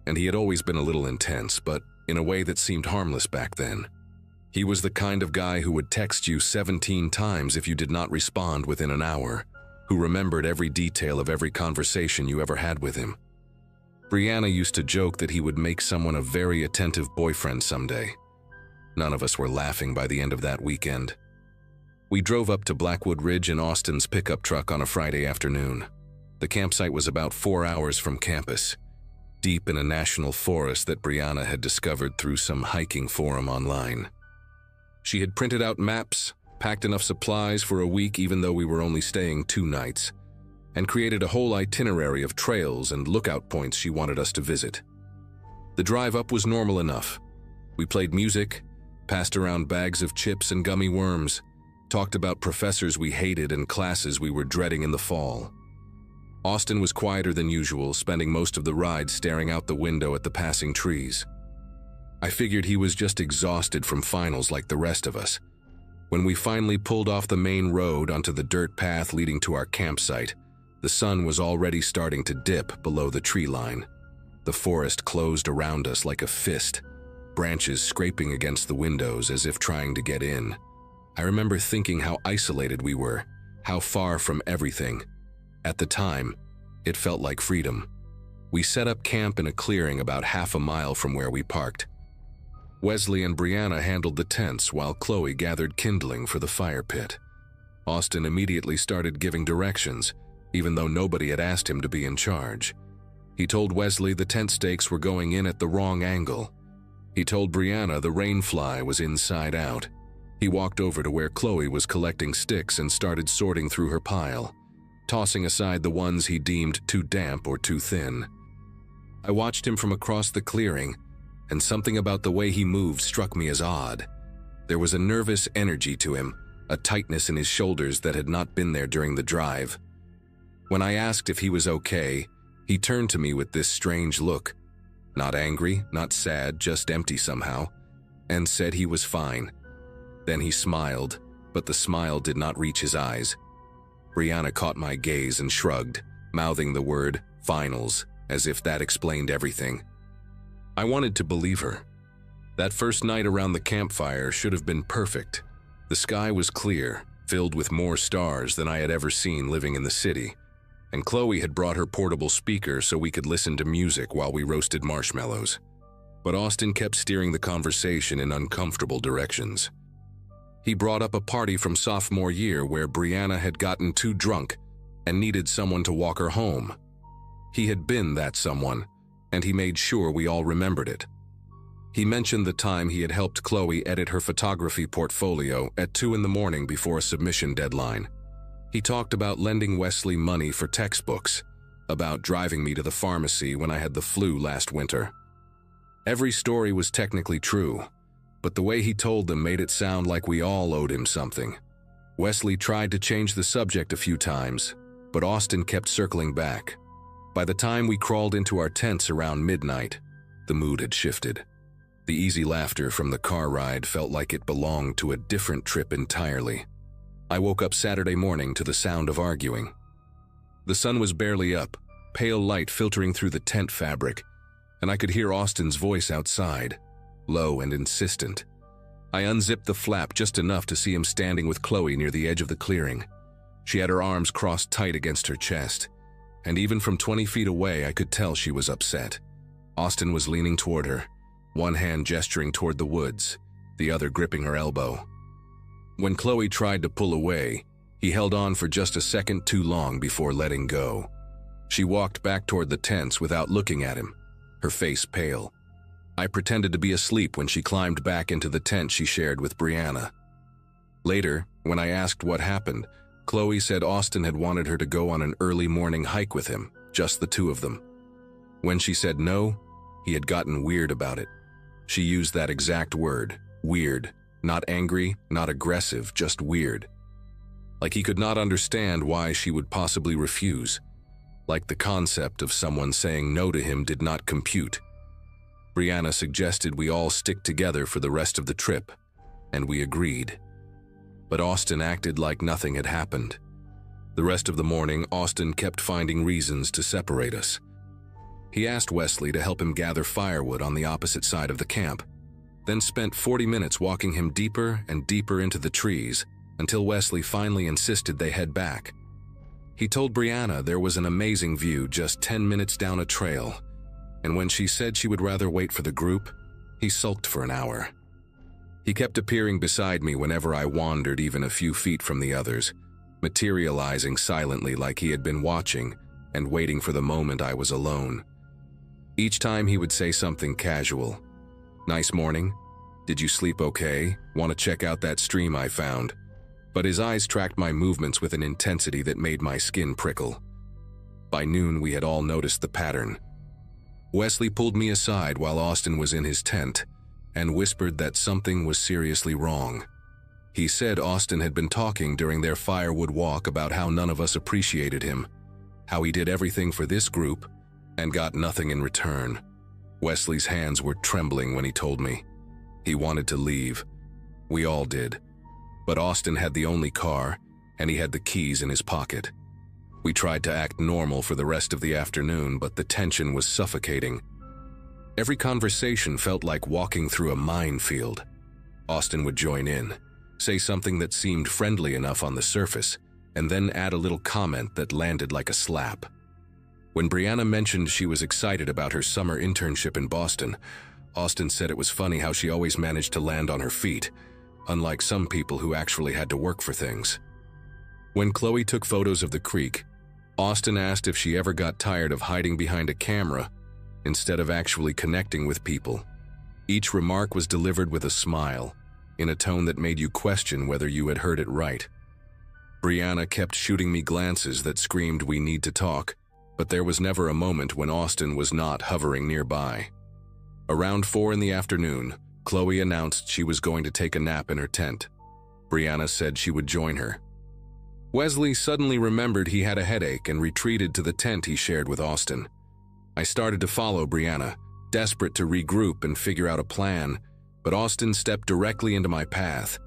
and he had always been a little intense, but in a way that seemed harmless back then. He was the kind of guy who would text you 17 times if you did not respond within an hour, who remembered every detail of every conversation you ever had with him. Brianna used to joke that he would make someone a very attentive boyfriend someday. None of us were laughing by the end of that weekend. We drove up to Blackwood Ridge in Austin's pickup truck on a Friday afternoon. The campsite was about 4 hours from campus, deep in a national forest that Brianna had discovered through some hiking forum online. She had printed out maps, packed enough supplies for a week even though we were only staying 2 nights, and created a whole itinerary of trails and lookout points she wanted us to visit. The drive up was normal enough. We played music, passed around bags of chips and gummy worms, talked about professors we hated and classes we were dreading in the fall. Austin was quieter than usual, spending most of the ride staring out the window at the passing trees. I figured he was just exhausted from finals like the rest of us. When we finally pulled off the main road onto the dirt path leading to our campsite, the sun was already starting to dip below the tree line. The forest closed around us like a fist, branches scraping against the windows as if trying to get in. I remember thinking how isolated we were, how far from everything. At the time, it felt like freedom. We set up camp in a clearing about half a mile from where we parked. Wesley and Brianna handled the tents while Chloe gathered kindling for the fire pit. Austin immediately started giving directions, even though nobody had asked him to be in charge. He told Wesley the tent stakes were going in at the wrong angle. He told Brianna the rainfly was inside out. He walked over to where Chloe was collecting sticks and started sorting through her pile, tossing aside the ones he deemed too damp or too thin. I watched him from across the clearing, and something about the way he moved struck me as odd. There was a nervous energy to him, a tightness in his shoulders that had not been there during the drive. When I asked if he was okay, he turned to me with this strange look, not angry, not sad, just empty somehow, and said he was fine. Then he smiled, but the smile did not reach his eyes. Brianna caught my gaze and shrugged, mouthing the word finals, as if that explained everything. I wanted to believe her. That first night around the campfire should have been perfect. The sky was clear, filled with more stars than I had ever seen living in the city, and Chloe had brought her portable speaker so we could listen to music while we roasted marshmallows. But Austin kept steering the conversation in uncomfortable directions. He brought up a party from sophomore year where Brianna had gotten too drunk and needed someone to walk her home. He had been that someone, and he made sure we all remembered it. He mentioned the time he had helped Chloe edit her photography portfolio at 2 in the morning before a submission deadline. He talked about lending Wesley money for textbooks, about driving me to the pharmacy when I had the flu last winter. Every story was technically true, but the way he told them made it sound like we all owed him something. Wesley tried to change the subject a few times, but Austin kept circling back. By the time we crawled into our tents around midnight, the mood had shifted. The easy laughter from the car ride felt like it belonged to a different trip entirely. I woke up Saturday morning to the sound of arguing. The sun was barely up, pale light filtering through the tent fabric, and I could hear Austin's voice outside, low and insistent. I unzipped the flap just enough to see him standing with Chloe near the edge of the clearing. She had her arms crossed tight against her chest, and even from 20 feet away I could tell she was upset. Austin was leaning toward her, one hand gesturing toward the woods, the other gripping her elbow. When Chloe tried to pull away, he held on for just a second too long before letting go. She walked back toward the tents without looking at him, her face pale. I pretended to be asleep when she climbed back into the tent she shared with Brianna. Later, when I asked what happened, Chloe said Austin had wanted her to go on an early morning hike with him, just the two of them. When she said no, he had gotten weird about it. She used that exact word, weird. Not angry, not aggressive, just weird. Like he could not understand why she would possibly refuse. Like the concept of someone saying no to him did not compute. Brianna suggested we all stick together for the rest of the trip, and we agreed. But Austin acted like nothing had happened. The rest of the morning, Austin kept finding reasons to separate us. He asked Wesley to help him gather firewood on the opposite side of the camp, then spent 40 minutes walking him deeper and deeper into the trees until Wesley finally insisted they head back. He told Brianna there was an amazing view just 10 minutes down a trail, and when she said she would rather wait for the group, he sulked for an hour. He kept appearing beside me whenever I wandered even a few feet from the others, materializing silently like he had been watching and waiting for the moment I was alone. Each time he would say something casual. "Nice morning. Did you sleep okay? Want to check out that stream I found?" But his eyes tracked my movements with an intensity that made my skin prickle. By noon, we had all noticed the pattern. Wesley pulled me aside while Austin was in his tent and whispered that something was seriously wrong. He said Austin had been talking during their firewood walk about how none of us appreciated him, how he did everything for this group and got nothing in return. Wesley's hands were trembling when he told me. He wanted to leave. We all did. But Austin had the only car, and he had the keys in his pocket. We tried to act normal for the rest of the afternoon, but the tension was suffocating. Every conversation felt like walking through a minefield. Austin would join in, say something that seemed friendly enough on the surface, and then add a little comment that landed like a slap. When Brianna mentioned she was excited about her summer internship in Boston, Austin said it was funny how she always managed to land on her feet, unlike some people who actually had to work for things. When Chloe took photos of the creek, Austin asked if she ever got tired of hiding behind a camera instead of actually connecting with people. Each remark was delivered with a smile, in a tone that made you question whether you had heard it right. Brianna kept shooting me glances that screamed, "We need to talk," but there was never a moment when Austin was not hovering nearby. Around 4 in the afternoon, Chloe announced she was going to take a nap in her tent. Brianna said she would join her. Wesley suddenly remembered he had a headache and retreated to the tent he shared with Austin. I started to follow Brianna, desperate to regroup and figure out a plan, but Austin stepped directly into my path.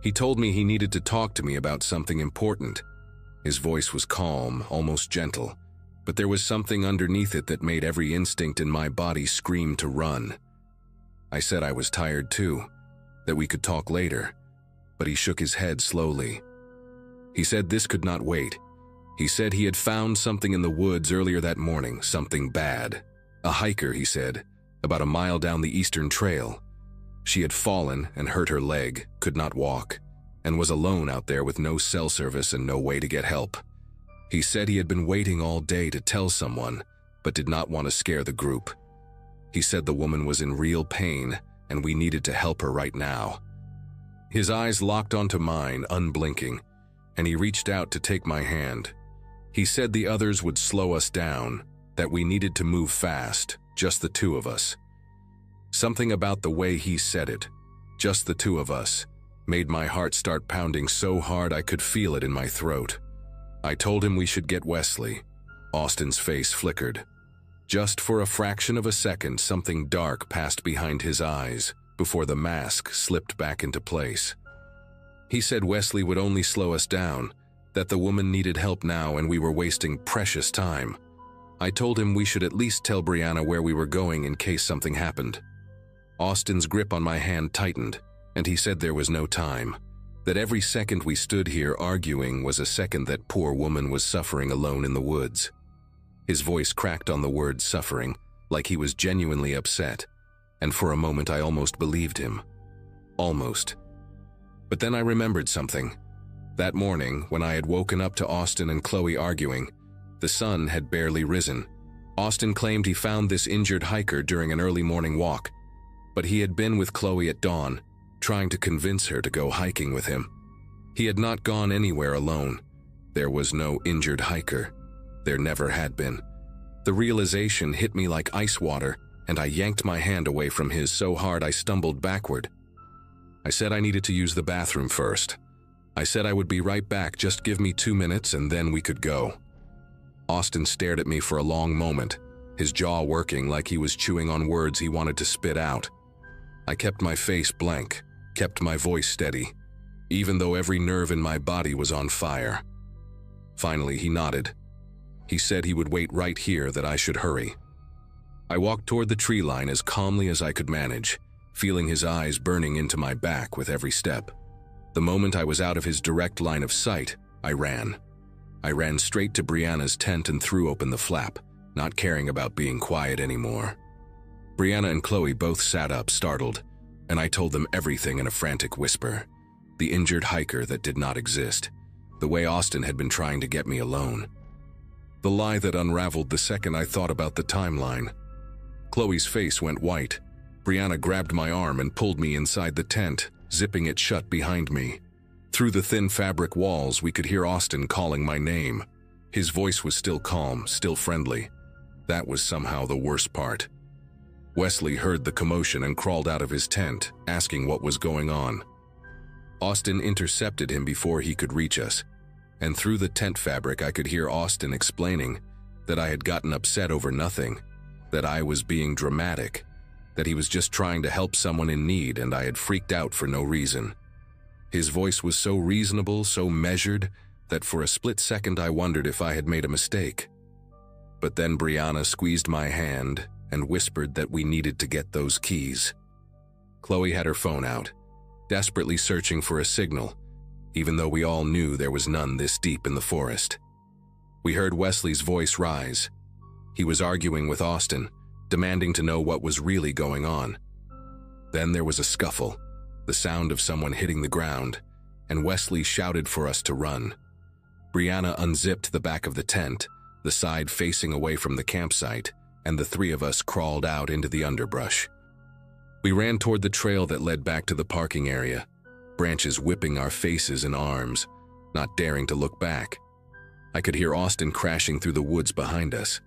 He told me he needed to talk to me about something important. His voice was calm, almost gentle, but there was something underneath it that made every instinct in my body scream to run. I said I was tired too, that we could talk later, but he shook his head slowly. He said this could not wait. He said he had found something in the woods earlier that morning, something bad. A hiker, he said, about a mile down the eastern trail. She had fallen and hurt her leg, could not walk, and was alone out there with no cell service and no way to get help. He said he had been waiting all day to tell someone, but did not want to scare the group. He said the woman was in real pain and we needed to help her right now. His eyes locked onto mine, unblinking, and he reached out to take my hand. He said the others would slow us down, that we needed to move fast, just the two of us. Something about the way he said it, just the two of us, made my heart start pounding so hard I could feel it in my throat. I told him we should get Wesley. Austin's face flickered. Just for a fraction of a second, something dark passed behind his eyes before the mask slipped back into place. He said Wesley would only slow us down, that the woman needed help now and we were wasting precious time. I told him we should at least tell Brianna where we were going in case something happened. Austin's grip on my hand tightened, and he said there was no time, that every second we stood here arguing was a second that poor woman was suffering alone in the woods. His voice cracked on the word suffering, like he was genuinely upset, and for a moment I almost believed him. Almost. But then I remembered something. That morning, when I had woken up to Austin and Chloe arguing, the sun had barely risen. Austin claimed he found this injured hiker during an early morning walk, but he had been with Chloe at dawn, trying to convince her to go hiking with him. He had not gone anywhere alone. There was no injured hiker. There never had been. The realization hit me like ice water, and I yanked my hand away from his so hard I stumbled backward. I said I needed to use the bathroom first. I said I would be right back, just give me 2 minutes and then we could go. Austin stared at me for a long moment, his jaw working like he was chewing on words he wanted to spit out. I kept my face blank, kept my voice steady, even though every nerve in my body was on fire. Finally, he nodded. He said he would wait right here, that I should hurry. I walked toward the tree line as calmly as I could manage, feeling his eyes burning into my back with every step. The moment I was out of his direct line of sight, I ran. I ran straight to Brianna's tent and threw open the flap, not caring about being quiet anymore. Brianna and Chloe both sat up, startled, and I told them everything in a frantic whisper. The injured hiker that did not exist. The way Austin had been trying to get me alone. The lie that unraveled the second I thought about the timeline. Chloe's face went white. Brianna grabbed my arm and pulled me inside the tent, zipping it shut behind me. Through the thin fabric walls, we could hear Austin calling my name. His voice was still calm, still friendly. That was somehow the worst part. Wesley heard the commotion and crawled out of his tent, asking what was going on. Austin intercepted him before he could reach us, and through the tent fabric I could hear Austin explaining that I had gotten upset over nothing, that I was being dramatic, that he was just trying to help someone in need and I had freaked out for no reason. His voice was so reasonable, so measured, that for a split second I wondered if I had made a mistake. But then Brianna squeezed my hand and whispered that we needed to get those keys. Chloe had her phone out, desperately searching for a signal, even though we all knew there was none this deep in the forest. We heard Wesley's voice rise. He was arguing with Austin, demanding to know what was really going on. Then there was a scuffle, the sound of someone hitting the ground, and Wesley shouted for us to run. Brianna unzipped the back of the tent, the side facing away from the campsite, and the three of us crawled out into the underbrush. We ran toward the trail that led back to the parking area, branches whipping our faces and arms, not daring to look back. I could hear Austin crashing through the woods behind us,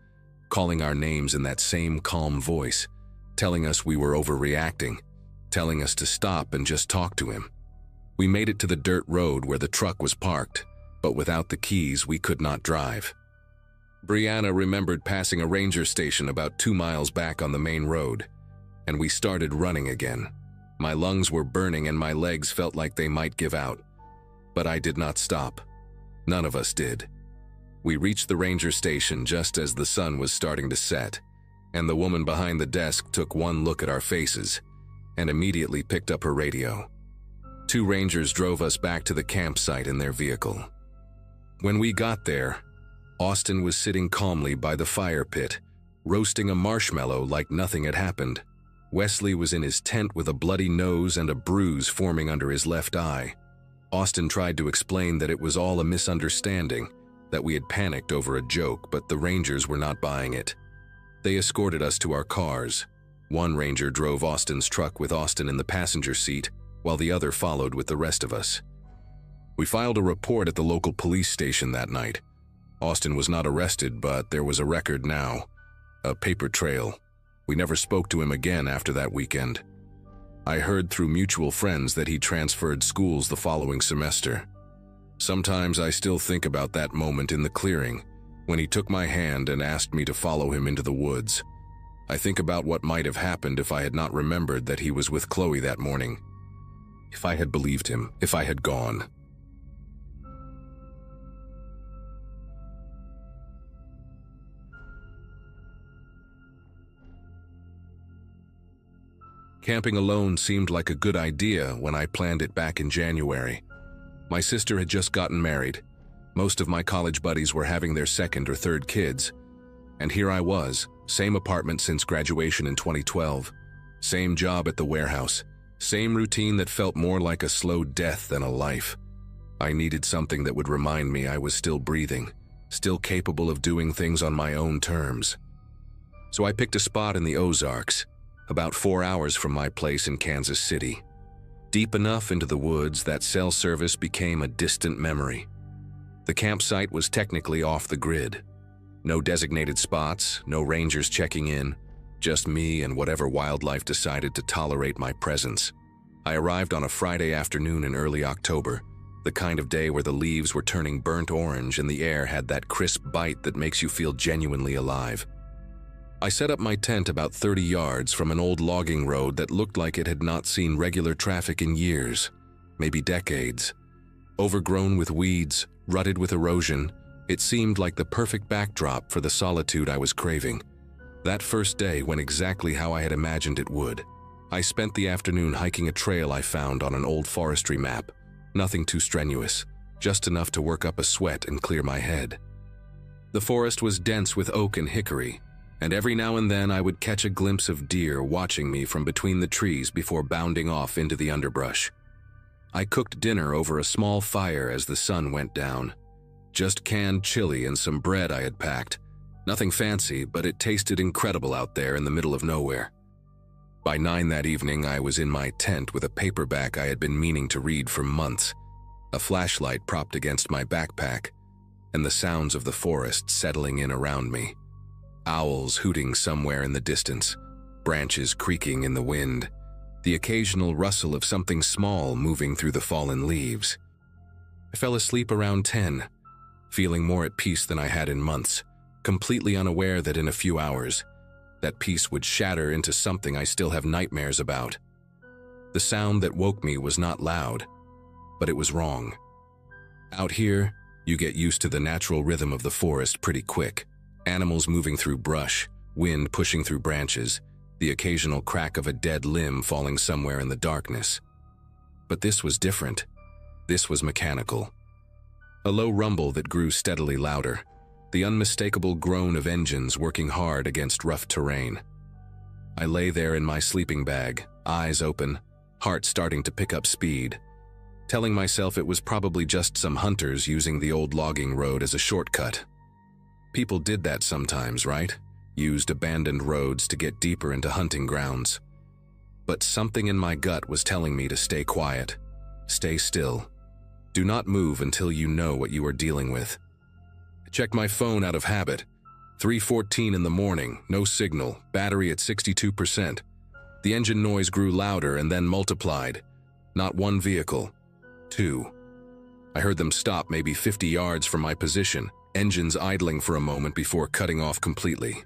calling our names in that same calm voice, telling us we were overreacting, telling us to stop and just talk to him. We made it to the dirt road where the truck was parked, but without the keys we could not drive. Brianna remembered passing a ranger station about 2 miles back on the main road, and we started running again. My lungs were burning and my legs felt like they might give out. But I did not stop. None of us did. We reached the ranger station just as the sun was starting to set, and the woman behind the desk took one look at our faces and immediately picked up her radio. 2 rangers drove us back to the campsite in their vehicle. When we got there, Austin was sitting calmly by the fire pit, roasting a marshmallow like nothing had happened. Wesley was in his tent with a bloody nose and a bruise forming under his left eye. Austin tried to explain that it was all a misunderstanding, that we had panicked over a joke, but the rangers were not buying it. They escorted us to our cars. One ranger drove Austin's truck with Austin in the passenger seat, while the other followed with the rest of us. We filed a report at the local police station that night. Austin was not arrested, but there was a record now, a paper trail. We never spoke to him again after that weekend. I heard through mutual friends that he transferred schools the following semester. Sometimes I still think about that moment in the clearing, when he took my hand and asked me to follow him into the woods. I think about what might have happened if I had not remembered that he was with Chloe that morning. If I had believed him, if I had gone. Camping alone seemed like a good idea when I planned it back in January. My sister had just gotten married. Most of my college buddies were having their second or third kids, And here I was, same apartment since graduation in 2012, same job at the warehouse, same routine that felt more like a slow death than a life. I needed something that would remind me I was still breathing, still capable of doing things on my own terms. So I picked a spot in the Ozarks, about 4 hours from my place in Kansas City. Deep enough into the woods that cell service became a distant memory. The campsite was technically off the grid. No designated spots, no rangers checking in, just me and whatever wildlife decided to tolerate my presence. I arrived on a Friday afternoon in early October, the kind of day where the leaves were turning burnt orange and the air had that crisp bite that makes you feel genuinely alive. I set up my tent about 30 yards from an old logging road that looked like it had not seen regular traffic in years, maybe decades. Overgrown with weeds, rutted with erosion, it seemed like the perfect backdrop for the solitude I was craving. That first day went exactly how I had imagined it would. I spent the afternoon hiking a trail I found on an old forestry map. Nothing too strenuous, just enough to work up a sweat and clear my head. The forest was dense with oak and hickory, and every now and then I would catch a glimpse of deer watching me from between the trees before bounding off into the underbrush. I cooked dinner over a small fire as the sun went down. Just canned chili and some bread I had packed. Nothing fancy, but it tasted incredible out there in the middle of nowhere. By 9 that evening, I was in my tent with a paperback I had been meaning to read for months, a flashlight propped against my backpack, and the sounds of the forest settling in around me. Owls hooting somewhere in the distance, branches creaking in the wind, the occasional rustle of something small moving through the fallen leaves. I fell asleep around 10, feeling more at peace than I had in months, completely unaware that in a few hours, that peace would shatter into something I still have nightmares about. The sound that woke me was not loud, but it was wrong. Out here, you get used to the natural rhythm of the forest pretty quick. Animals moving through brush, wind pushing through branches, the occasional crack of a dead limb falling somewhere in the darkness. But this was different. This was mechanical. A low rumble that grew steadily louder, the unmistakable groan of engines working hard against rough terrain. I lay there in my sleeping bag, eyes open, heart starting to pick up speed, telling myself it was probably just some hunters using the old logging road as a shortcut. People did that sometimes, right? Used abandoned roads to get deeper into hunting grounds. But something in my gut was telling me to stay quiet, stay still. Do not move until you know what you are dealing with. I checked my phone out of habit. 3:14 in the morning, no signal, battery at 62%. The engine noise grew louder and then multiplied. Not one vehicle, 2. I heard them stop maybe 50 yards from my position, engines idling for a moment before cutting off completely.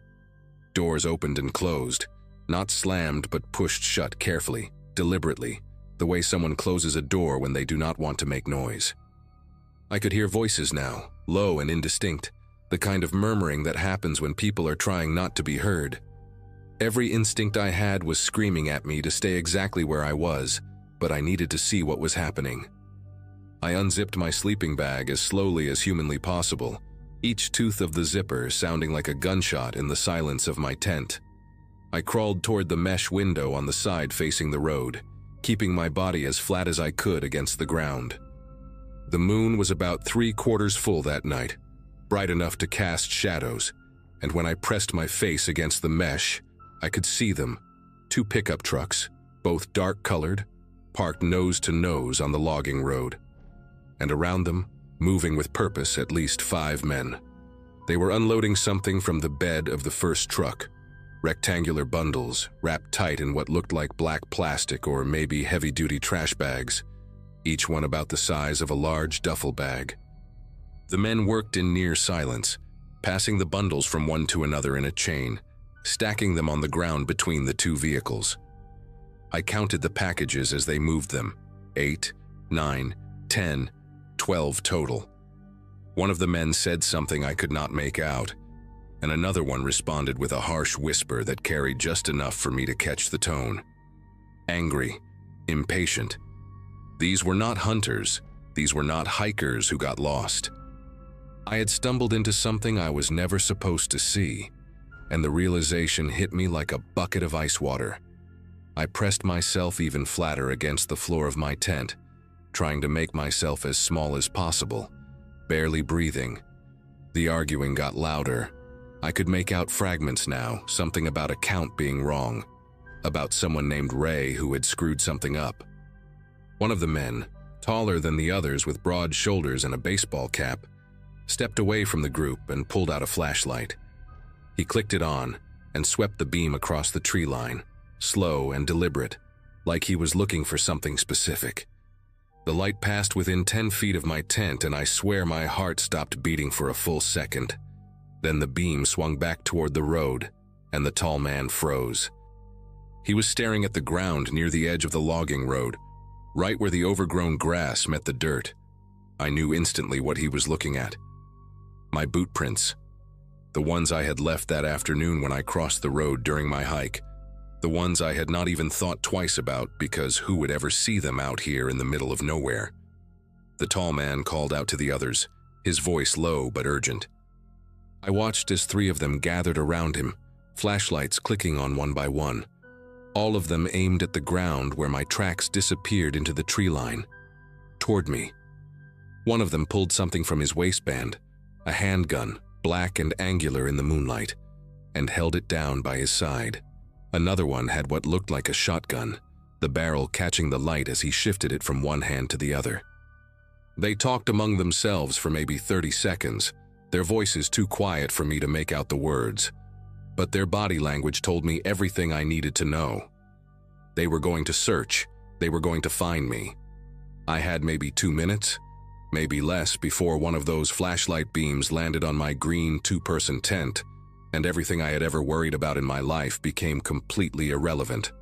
Doors opened and closed, not slammed but pushed shut carefully, deliberately, the way someone closes a door when they do not want to make noise. I could hear voices now, low and indistinct, the kind of murmuring that happens when people are trying not to be heard. Every instinct I had was screaming at me to stay exactly where I was, but I needed to see what was happening. I unzipped my sleeping bag as slowly as humanly possible, each tooth of the zipper sounding like a gunshot in the silence of my tent. I crawled toward the mesh window on the side facing the road, keeping my body as flat as I could against the ground. The moon was about 3/4 full that night, bright enough to cast shadows, and when I pressed my face against the mesh, I could see them, 2 pickup trucks, both dark-colored, parked nose to nose on the logging road. And around them, moving with purpose, at least 5 men. They were unloading something from the bed of the first truck, rectangular bundles wrapped tight in what looked like black plastic or maybe heavy-duty trash bags, each one about the size of a large duffel bag. The men worked in near silence, passing the bundles from one to another in a chain, stacking them on the ground between the 2 vehicles. I counted the packages as they moved them, 8, 9, 10, 12 total. One of the men said something I could not make out, and another one responded with a harsh whisper that carried just enough for me to catch the tone. Angry, impatient. These were not hunters, these were not hikers who got lost. I had stumbled into something I was never supposed to see, and the realization hit me like a bucket of ice water. I pressed myself even flatter against the floor of my tent, trying to make myself as small as possible, barely breathing. The arguing got louder. I could make out fragments now, something about a count being wrong, about someone named Ray who had screwed something up. One of the men, taller than the others with broad shoulders and a baseball cap, stepped away from the group and pulled out a flashlight. He clicked it on and swept the beam across the tree line, slow and deliberate, like he was looking for something specific. The light passed within 10 feet of my tent, and I swear my heart stopped beating for a full second. Then the beam swung back toward the road, and the tall man froze. He was staring at the ground near the edge of the logging road, right where the overgrown grass met the dirt. I knew instantly what he was looking at. My boot prints. The ones I had left that afternoon when I crossed the road during my hike. The ones I had not even thought twice about, because who would ever see them out here in the middle of nowhere? The tall man called out to the others, his voice low but urgent. I watched as 3 of them gathered around him, flashlights clicking on one by one. All of them aimed at the ground where my tracks disappeared into the tree line, toward me. One of them pulled something from his waistband, a handgun, black and angular in the moonlight, and held it down by his side. Another one had what looked like a shotgun, the barrel catching the light as he shifted it from one hand to the other. They talked among themselves for maybe 30 seconds, their voices too quiet for me to make out the words. But their body language told me everything I needed to know. They were going to search. They were going to find me. I had maybe 2 minutes, maybe less, before one of those flashlight beams landed on my green 2-person tent, and everything I had ever worried about in my life became completely irrelevant.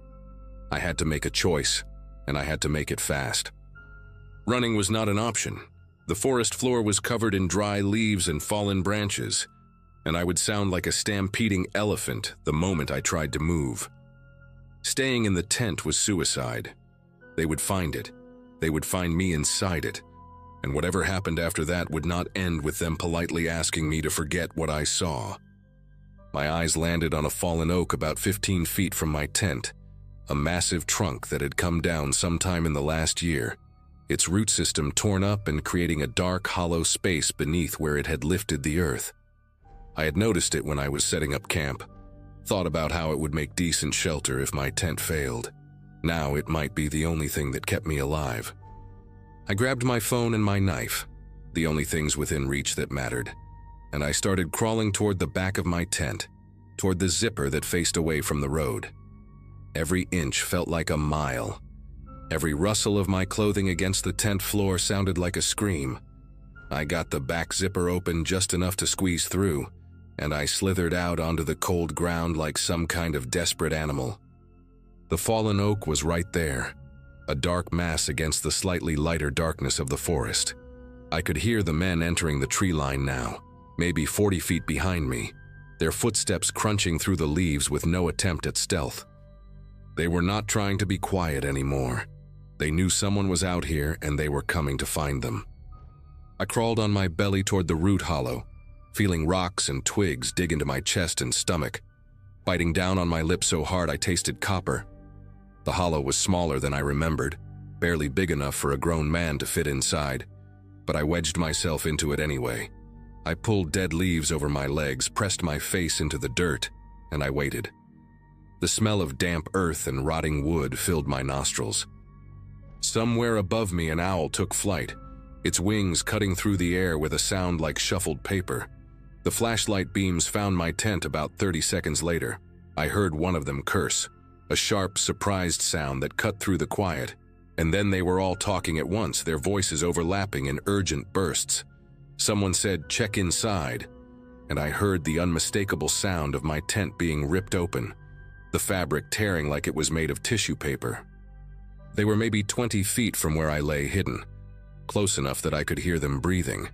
I had to make a choice, and I had to make it fast. Running was not an option. The forest floor was covered in dry leaves and fallen branches, and I would sound like a stampeding elephant the moment I tried to move. Staying in the tent was suicide. They would find it. They would find me inside it, and whatever happened after that would not end with them politely asking me to forget what I saw. My eyes landed on a fallen oak about 15 feet from my tent, a massive trunk that had come down sometime in the last year, its root system torn up and creating a dark, hollow space beneath where it had lifted the earth. I had noticed it when I was setting up camp, thought about how it would make decent shelter if my tent failed. Now it might be the only thing that kept me alive. I grabbed my phone and my knife, the only things within reach that mattered, and I started crawling toward the back of my tent, toward the zipper that faced away from the road. Every inch felt like a mile. Every rustle of my clothing against the tent floor sounded like a scream. I got the back zipper open just enough to squeeze through, and I slithered out onto the cold ground like some kind of desperate animal. The fallen oak was right there, a dark mass against the slightly lighter darkness of the forest. I could hear the men entering the tree line now, maybe 40 feet behind me, their footsteps crunching through the leaves with no attempt at stealth. They were not trying to be quiet anymore. They knew someone was out here and they were coming to find them. I crawled on my belly toward the root hollow, feeling rocks and twigs dig into my chest and stomach, biting down on my lips so hard I tasted copper. The hollow was smaller than I remembered, barely big enough for a grown man to fit inside, but I wedged myself into it anyway. I pulled dead leaves over my legs, pressed my face into the dirt, and I waited. The smell of damp earth and rotting wood filled my nostrils. Somewhere above me, an owl took flight, its wings cutting through the air with a sound like shuffled paper. The flashlight beams found my tent about 30 seconds later. I heard one of them curse, a sharp, surprised sound that cut through the quiet, and then they were all talking at once, their voices overlapping in urgent bursts. Someone said, "Check inside," and I heard the unmistakable sound of my tent being ripped open, the fabric tearing like it was made of tissue paper. They were maybe 20 feet from where I lay hidden, close enough that I could hear them breathing,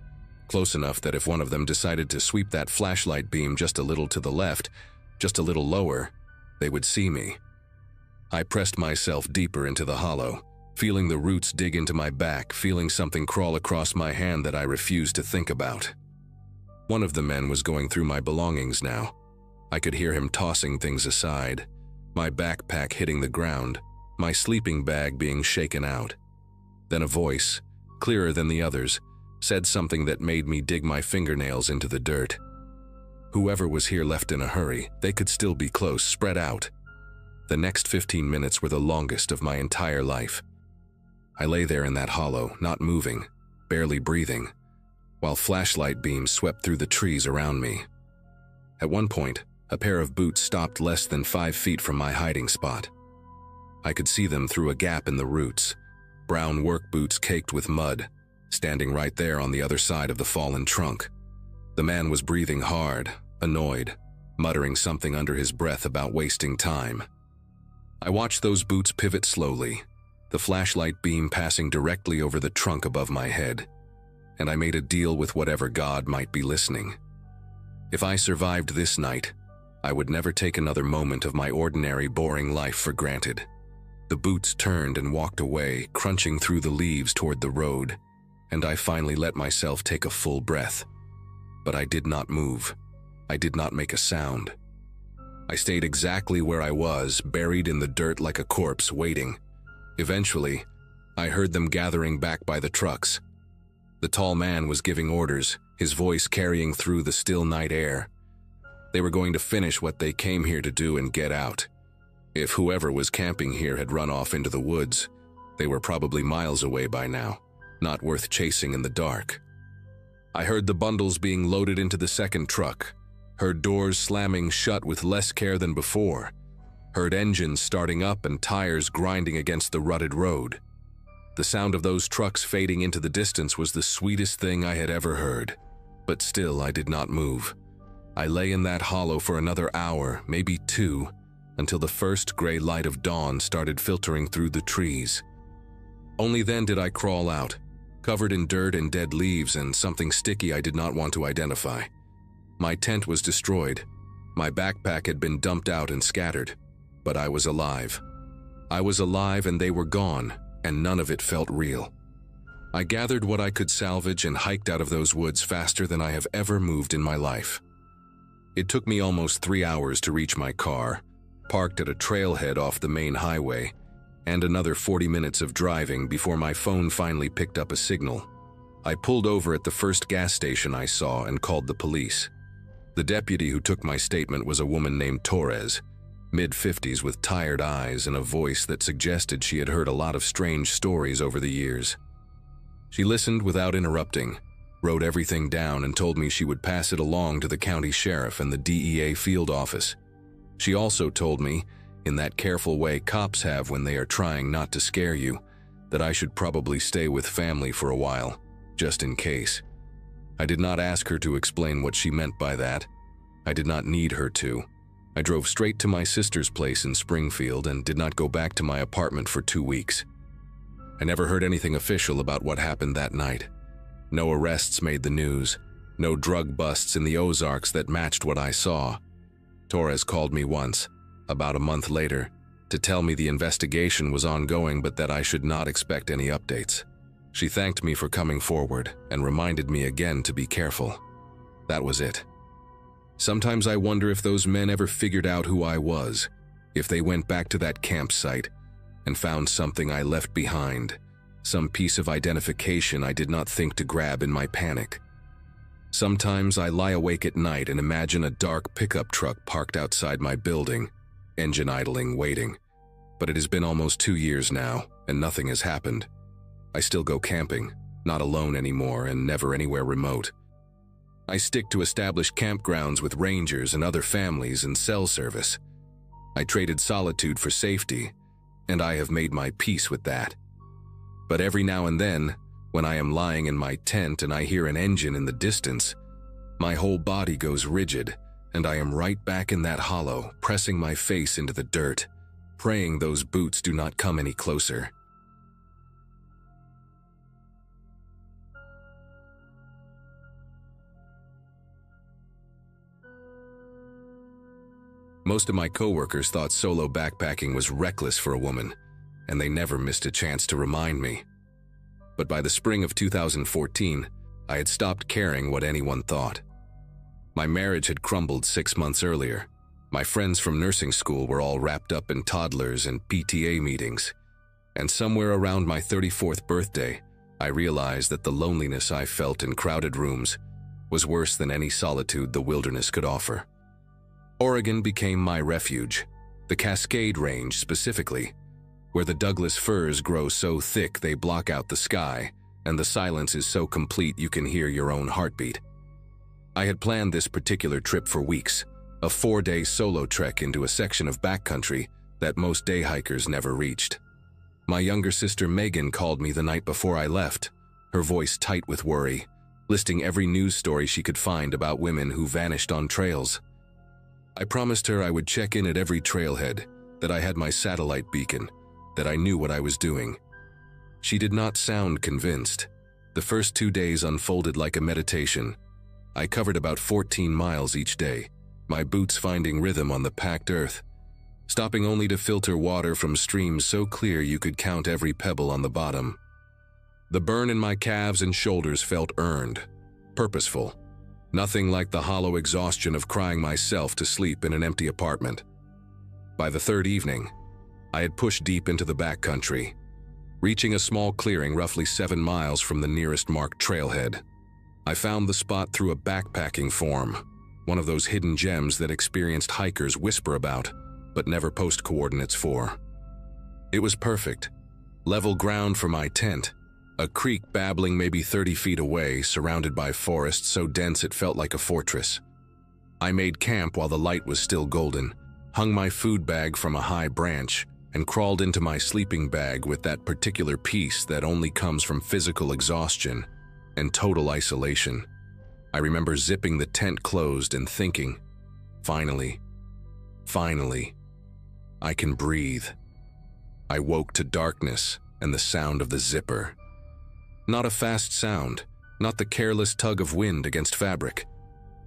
close enough that if one of them decided to sweep that flashlight beam just a little to the left, just a little lower, they would see me. I pressed myself deeper into the hollow, feeling the roots dig into my back, feeling something crawl across my hand that I refused to think about. One of the men was going through my belongings now, I could hear him tossing things aside, my backpack hitting the ground, my sleeping bag being shaken out. Then a voice, clearer than the others, said something that made me dig my fingernails into the dirt. Whoever was here left in a hurry. They could still be close, spread out. The next 15 minutes were the longest of my entire life. I lay there in that hollow, not moving, barely breathing, while flashlight beams swept through the trees around me. At one point, a pair of boots stopped less than 5 feet from my hiding spot. I could see them through a gap in the roots, brown work boots caked with mud, standing right there on the other side of the fallen trunk. The man was breathing hard, annoyed, muttering something under his breath about wasting time. I watched those boots pivot slowly, the flashlight beam passing directly over the trunk above my head, and I made a deal with whatever God might be listening. If I survived this night, I would never take another moment of my ordinary, boring life for granted. The boots turned and walked away, crunching through the leaves toward the road, and I finally let myself take a full breath. But I did not move. I did not make a sound. I stayed exactly where I was, buried in the dirt like a corpse, waiting. Eventually, I heard them gathering back by the trucks. The tall man was giving orders, his voice carrying through the still night air. They were going to finish what they came here to do and get out. If whoever was camping here had run off into the woods, they were probably miles away by now, not worth chasing in the dark. I heard the bundles being loaded into the second truck, heard doors slamming shut with less care than before, heard engines starting up and tires grinding against the rutted road. The sound of those trucks fading into the distance was the sweetest thing I had ever heard, but still I did not move. I lay in that hollow for another hour, maybe 2, until the first gray light of dawn started filtering through the trees. Only then did I crawl out, covered in dirt and dead leaves and something sticky I did not want to identify. My tent was destroyed. My backpack had been dumped out and scattered, but I was alive. I was alive and they were gone, and none of it felt real. I gathered what I could salvage and hiked out of those woods faster than I have ever moved in my life. It took me almost 3 hours to reach my car, parked at a trailhead off the main highway, and another 40 minutes of driving before my phone finally picked up a signal. I pulled over at the first gas station I saw and called the police. The deputy who took my statement was a woman named Torres, mid-50s with tired eyes and a voice that suggested she had heard a lot of strange stories over the years. She listened without interrupting, wrote everything down and told me she would pass it along to the county sheriff and the DEA field office. She also told me, in that careful way cops have when they are trying not to scare you, that I should probably stay with family for a while, just in case. I did not ask her to explain what she meant by that. I did not need her to. I drove straight to my sister's place in Springfield and did not go back to my apartment for 2 weeks. I never heard anything official about what happened that night. No arrests made the news, no drug busts in the Ozarks that matched what I saw. Torres called me once, about a month later, to tell me the investigation was ongoing but that I should not expect any updates. She thanked me for coming forward and reminded me again to be careful. That was it. Sometimes I wonder if those men ever figured out who I was, if they went back to that campsite and found something I left behind, some piece of identification I did not think to grab in my panic. Sometimes I lie awake at night and imagine a dark pickup truck parked outside my building, engine idling, waiting. But it has been almost 2 years now, and nothing has happened. I still go camping, not alone anymore and never anywhere remote. I stick to established campgrounds with rangers and other families and cell service. I traded solitude for safety, and I have made my peace with that. But every now and then, when I am lying in my tent and I hear an engine in the distance, my whole body goes rigid, and I am right back in that hollow, pressing my face into the dirt, praying those boots do not come any closer. Most of my coworkers thought solo backpacking was reckless for a woman, and they never missed a chance to remind me. But by the spring of 2014, I had stopped caring what anyone thought. My marriage had crumbled 6 months earlier, My friends from nursing school were all wrapped up in toddlers and PTA meetings, and somewhere around my 34th birthday, I realized that the loneliness I felt in crowded rooms was worse than any solitude the wilderness could offer. Oregon became my refuge, the Cascade Range specifically, where the Douglas firs grow so thick they block out the sky, and the silence is so complete you can hear your own heartbeat. I had planned this particular trip for weeks, a 4-day solo trek into a section of backcountry that most day hikers never reached. My younger sister Megan called me the night before I left, her voice tight with worry, listing every news story she could find about women who vanished on trails. I promised her I would check in at every trailhead, that I had my satellite beacon, that I knew what I was doing. She did not sound convinced. The first 2 days unfolded like a meditation. I covered about 14 miles each day, my boots finding rhythm on the packed earth, stopping only to filter water from streams so clear you could count every pebble on the bottom. The burn in my calves and shoulders felt earned, purposeful, nothing like the hollow exhaustion of crying myself to sleep in an empty apartment. By the third evening, I had pushed deep into the backcountry, reaching a small clearing roughly 7 miles from the nearest marked trailhead. I found the spot through a backpacking form, one of those hidden gems that experienced hikers whisper about, but never post coordinates for. It was perfect. Level ground for my tent, a creek babbling maybe 30 feet away, surrounded by forest so dense it felt like a fortress. I made camp while the light was still golden, hung my food bag from a high branch, and crawled into my sleeping bag with that particular peace that only comes from physical exhaustion and total isolation. I remember zipping the tent closed and thinking, finally, I can breathe. I woke to darkness and the sound of the zipper. Not a fast sound, not the careless tug of wind against fabric.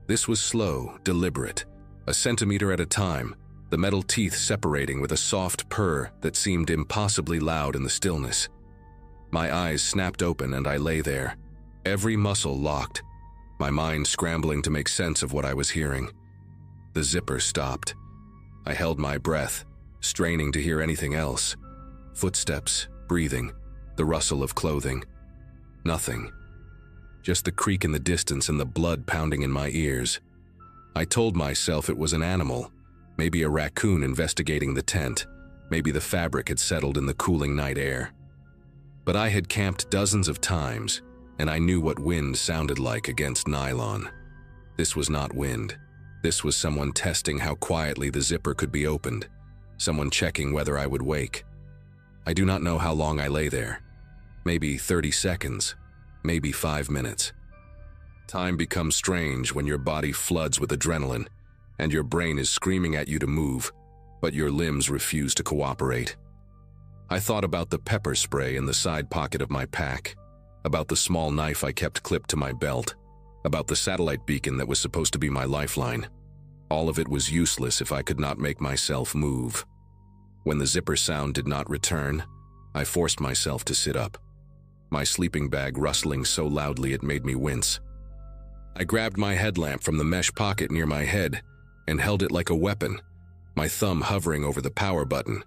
This was slow, deliberate, a centimeter at a time, the metal teeth separating with a soft purr that seemed impossibly loud in the stillness. My eyes snapped open and I lay there, every muscle locked, my mind scrambling to make sense of what I was hearing. The zipper stopped. I held my breath, straining to hear anything else. Footsteps, breathing, the rustle of clothing. Nothing. Just the creak in the distance and the blood pounding in my ears. I told myself it was an animal, maybe a raccoon investigating the tent, maybe the fabric had settled in the cooling night air. But I had camped dozens of times, and I knew what wind sounded like against nylon. This was not wind. This was someone testing how quietly the zipper could be opened, someone checking whether I would wake. I do not know how long I lay there. Maybe 30 seconds, maybe 5 minutes. Time becomes strange when your body floods with adrenaline, and your brain is screaming at you to move, but your limbs refuse to cooperate. I thought about the pepper spray in the side pocket of my pack, about the small knife I kept clipped to my belt, about the satellite beacon that was supposed to be my lifeline. All of it was useless if I could not make myself move. When the zipper sound did not return, I forced myself to sit up, my sleeping bag rustling so loudly it made me wince. I grabbed my headlamp from the mesh pocket near my head and held it like a weapon, my thumb hovering over the power button.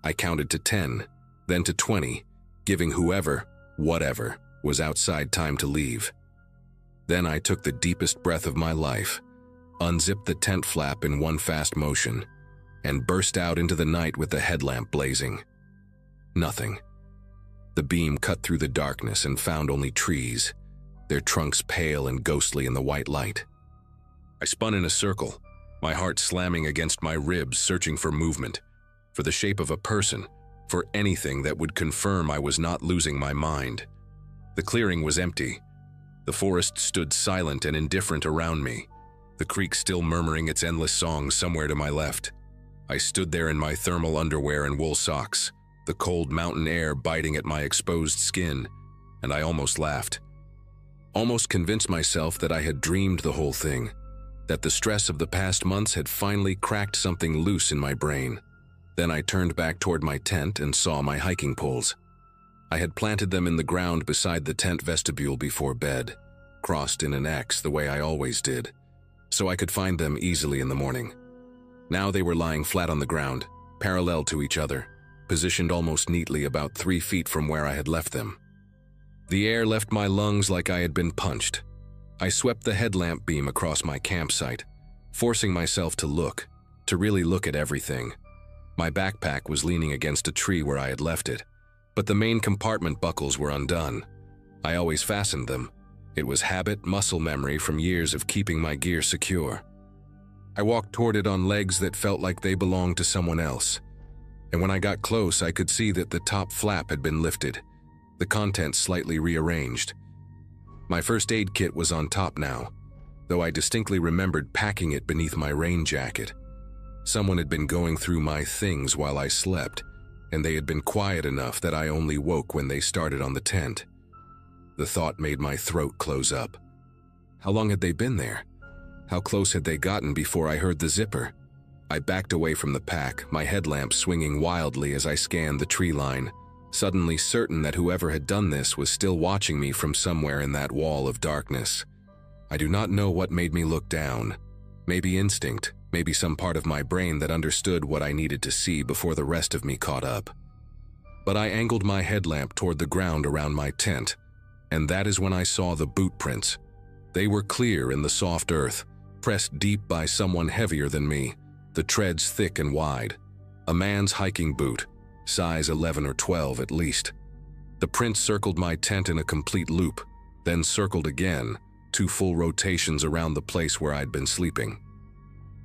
I counted to 10, then to 20, giving whoever, whatever, was outside time to leave. Then I took the deepest breath of my life, unzipped the tent flap in one fast motion, and burst out into the night with the headlamp blazing. Nothing. The beam cut through the darkness and found only trees, their trunks pale and ghostly in the white light. I spun in a circle, my heart slamming against my ribs, searching for movement, for the shape of a person, for anything that would confirm I was not losing my mind. The clearing was empty. The forest stood silent and indifferent around me, the creek still murmuring its endless song somewhere to my left. I stood there in my thermal underwear and wool socks, the cold mountain air biting at my exposed skin, and I almost laughed. Almost convinced myself that I had dreamed the whole thing, that the stress of the past months had finally cracked something loose in my brain. Then I turned back toward my tent and saw my hiking poles. I had planted them in the ground beside the tent vestibule before bed, crossed in an X the way I always did, so I could find them easily in the morning. Now they were lying flat on the ground, parallel to each other, positioned almost neatly about 3 feet from where I had left them. The air left my lungs like I had been punched. I swept the headlamp beam across my campsite, forcing myself to really look at everything. My backpack was leaning against a tree where I had left it, but the main compartment buckles were undone. I always fastened them. It was habit, muscle memory from years of keeping my gear secure. I walked toward it on legs that felt like they belonged to someone else. And when I got close, I could see that the top flap had been lifted, the contents slightly rearranged. My first aid kit was on top now, though I distinctly remembered packing it beneath my rain jacket. Someone had been going through my things while I slept, and they had been quiet enough that I only woke when they started on the tent. The thought made my throat close up. How long had they been there? How close had they gotten before I heard the zipper? I backed away from the pack, my headlamp swinging wildly as I scanned the tree line, suddenly certain that whoever had done this was still watching me from somewhere in that wall of darkness. I do not know what made me look down. Maybe instinct, maybe some part of my brain that understood what I needed to see before the rest of me caught up. But I angled my headlamp toward the ground around my tent, and that is when I saw the boot prints. They were clear in the soft earth, pressed deep by someone heavier than me, the treads thick and wide. A man's hiking boot, size 11 or 12 at least. The prints circled my tent in a complete loop, then circled again, 2 full rotations around the place where I'd been sleeping.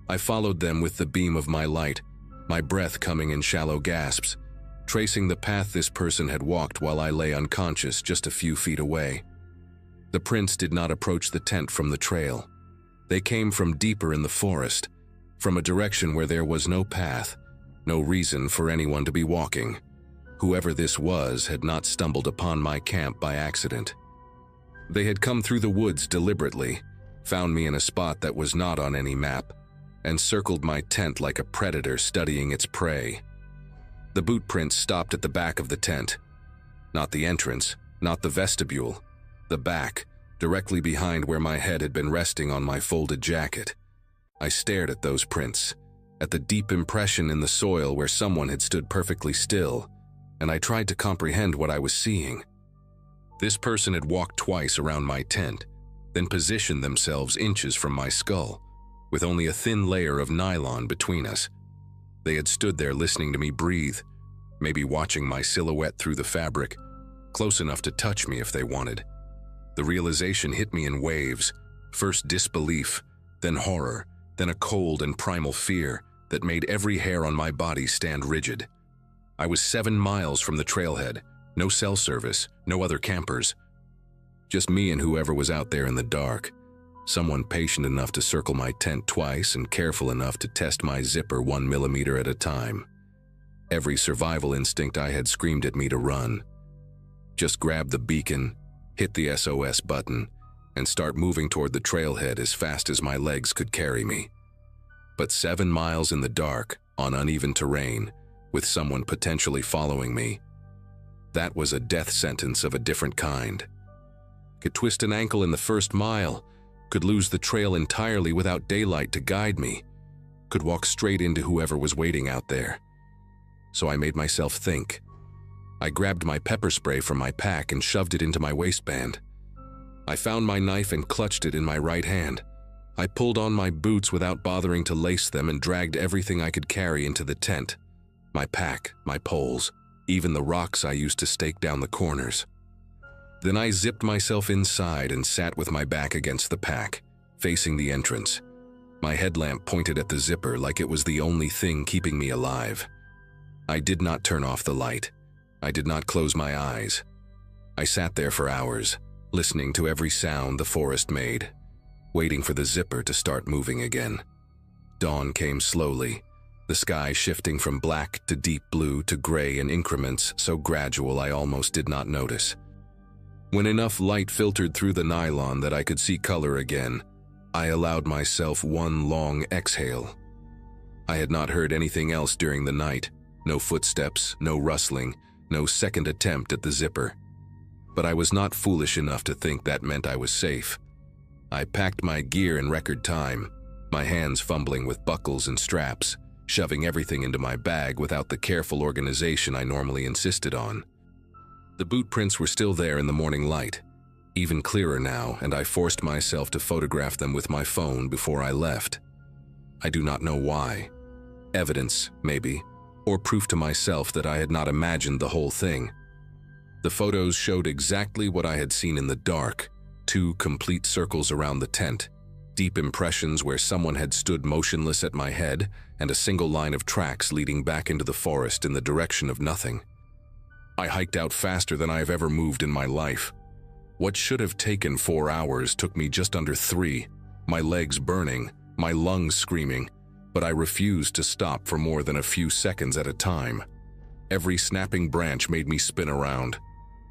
I followed them with the beam of my light, my breath coming in shallow gasps, tracing the path this person had walked while I lay unconscious just a few feet away. The prints did not approach the tent from the trail. They came from deeper in the forest, from a direction where there was no path, no reason for anyone to be walking. Whoever this was had not stumbled upon my camp by accident. They had come through the woods deliberately, found me in a spot that was not on any map, and circled my tent like a predator studying its prey. The boot prints stopped at the back of the tent. Not the entrance, not the vestibule, the back, directly behind where my head had been resting on my folded jacket. I stared at those prints, at the deep impression in the soil where someone had stood perfectly still, and I tried to comprehend what I was seeing. This person had walked twice around my tent, then positioned themselves inches from my skull, with only a thin layer of nylon between us. They had stood there listening to me breathe, maybe watching my silhouette through the fabric, close enough to touch me if they wanted. The realization hit me in waves, first disbelief, then horror, then a cold and primal fear that made every hair on my body stand rigid. I was 7 miles from the trailhead, no cell service, no other campers. Just me and whoever was out there in the dark. Someone patient enough to circle my tent twice and careful enough to test my zipper 1 millimeter at a time. Every survival instinct I had screamed at me to run. Just grab the beacon, hit the SOS button, and start moving toward the trailhead as fast as my legs could carry me. But 7 miles in the dark, on uneven terrain, with someone potentially following me, that was a death sentence of a different kind. Could twist an ankle in the first mile, could lose the trail entirely without daylight to guide me, could walk straight into whoever was waiting out there. So I made myself think. I grabbed my pepper spray from my pack and shoved it into my waistband. I found my knife and clutched it in my right hand. I pulled on my boots without bothering to lace them and dragged everything I could carry into the tent. My pack, my poles, even the rocks I used to stake down the corners. Then I zipped myself inside and sat with my back against the pack, facing the entrance. My headlamp pointed at the zipper like it was the only thing keeping me alive. I did not turn off the light. I did not close my eyes. I sat there for hours, listening to every sound the forest made, waiting for the zipper to start moving again. Dawn came slowly, the sky shifting from black to deep blue to gray in increments so gradual I almost did not notice. When enough light filtered through the nylon that I could see color again, I allowed myself one long exhale. I had not heard anything else during the night, no footsteps, no rustling, no second attempt at the zipper. But I was not foolish enough to think that meant I was safe. I packed my gear in record time, my hands fumbling with buckles and straps, shoving everything into my bag without the careful organization I normally insisted on. The boot prints were still there in the morning light, even clearer now, and I forced myself to photograph them with my phone before I left. I do not know why. Evidence, maybe, or proof to myself that I had not imagined the whole thing. The photos showed exactly what I had seen in the dark, 2 complete circles around the tent, deep impressions where someone had stood motionless at my head, and a single line of tracks leading back into the forest in the direction of nothing. I hiked out faster than I have ever moved in my life. What should have taken 4 hours took me just under 3, my legs burning, my lungs screaming, but I refused to stop for more than a few seconds at a time. Every snapping branch made me spin around.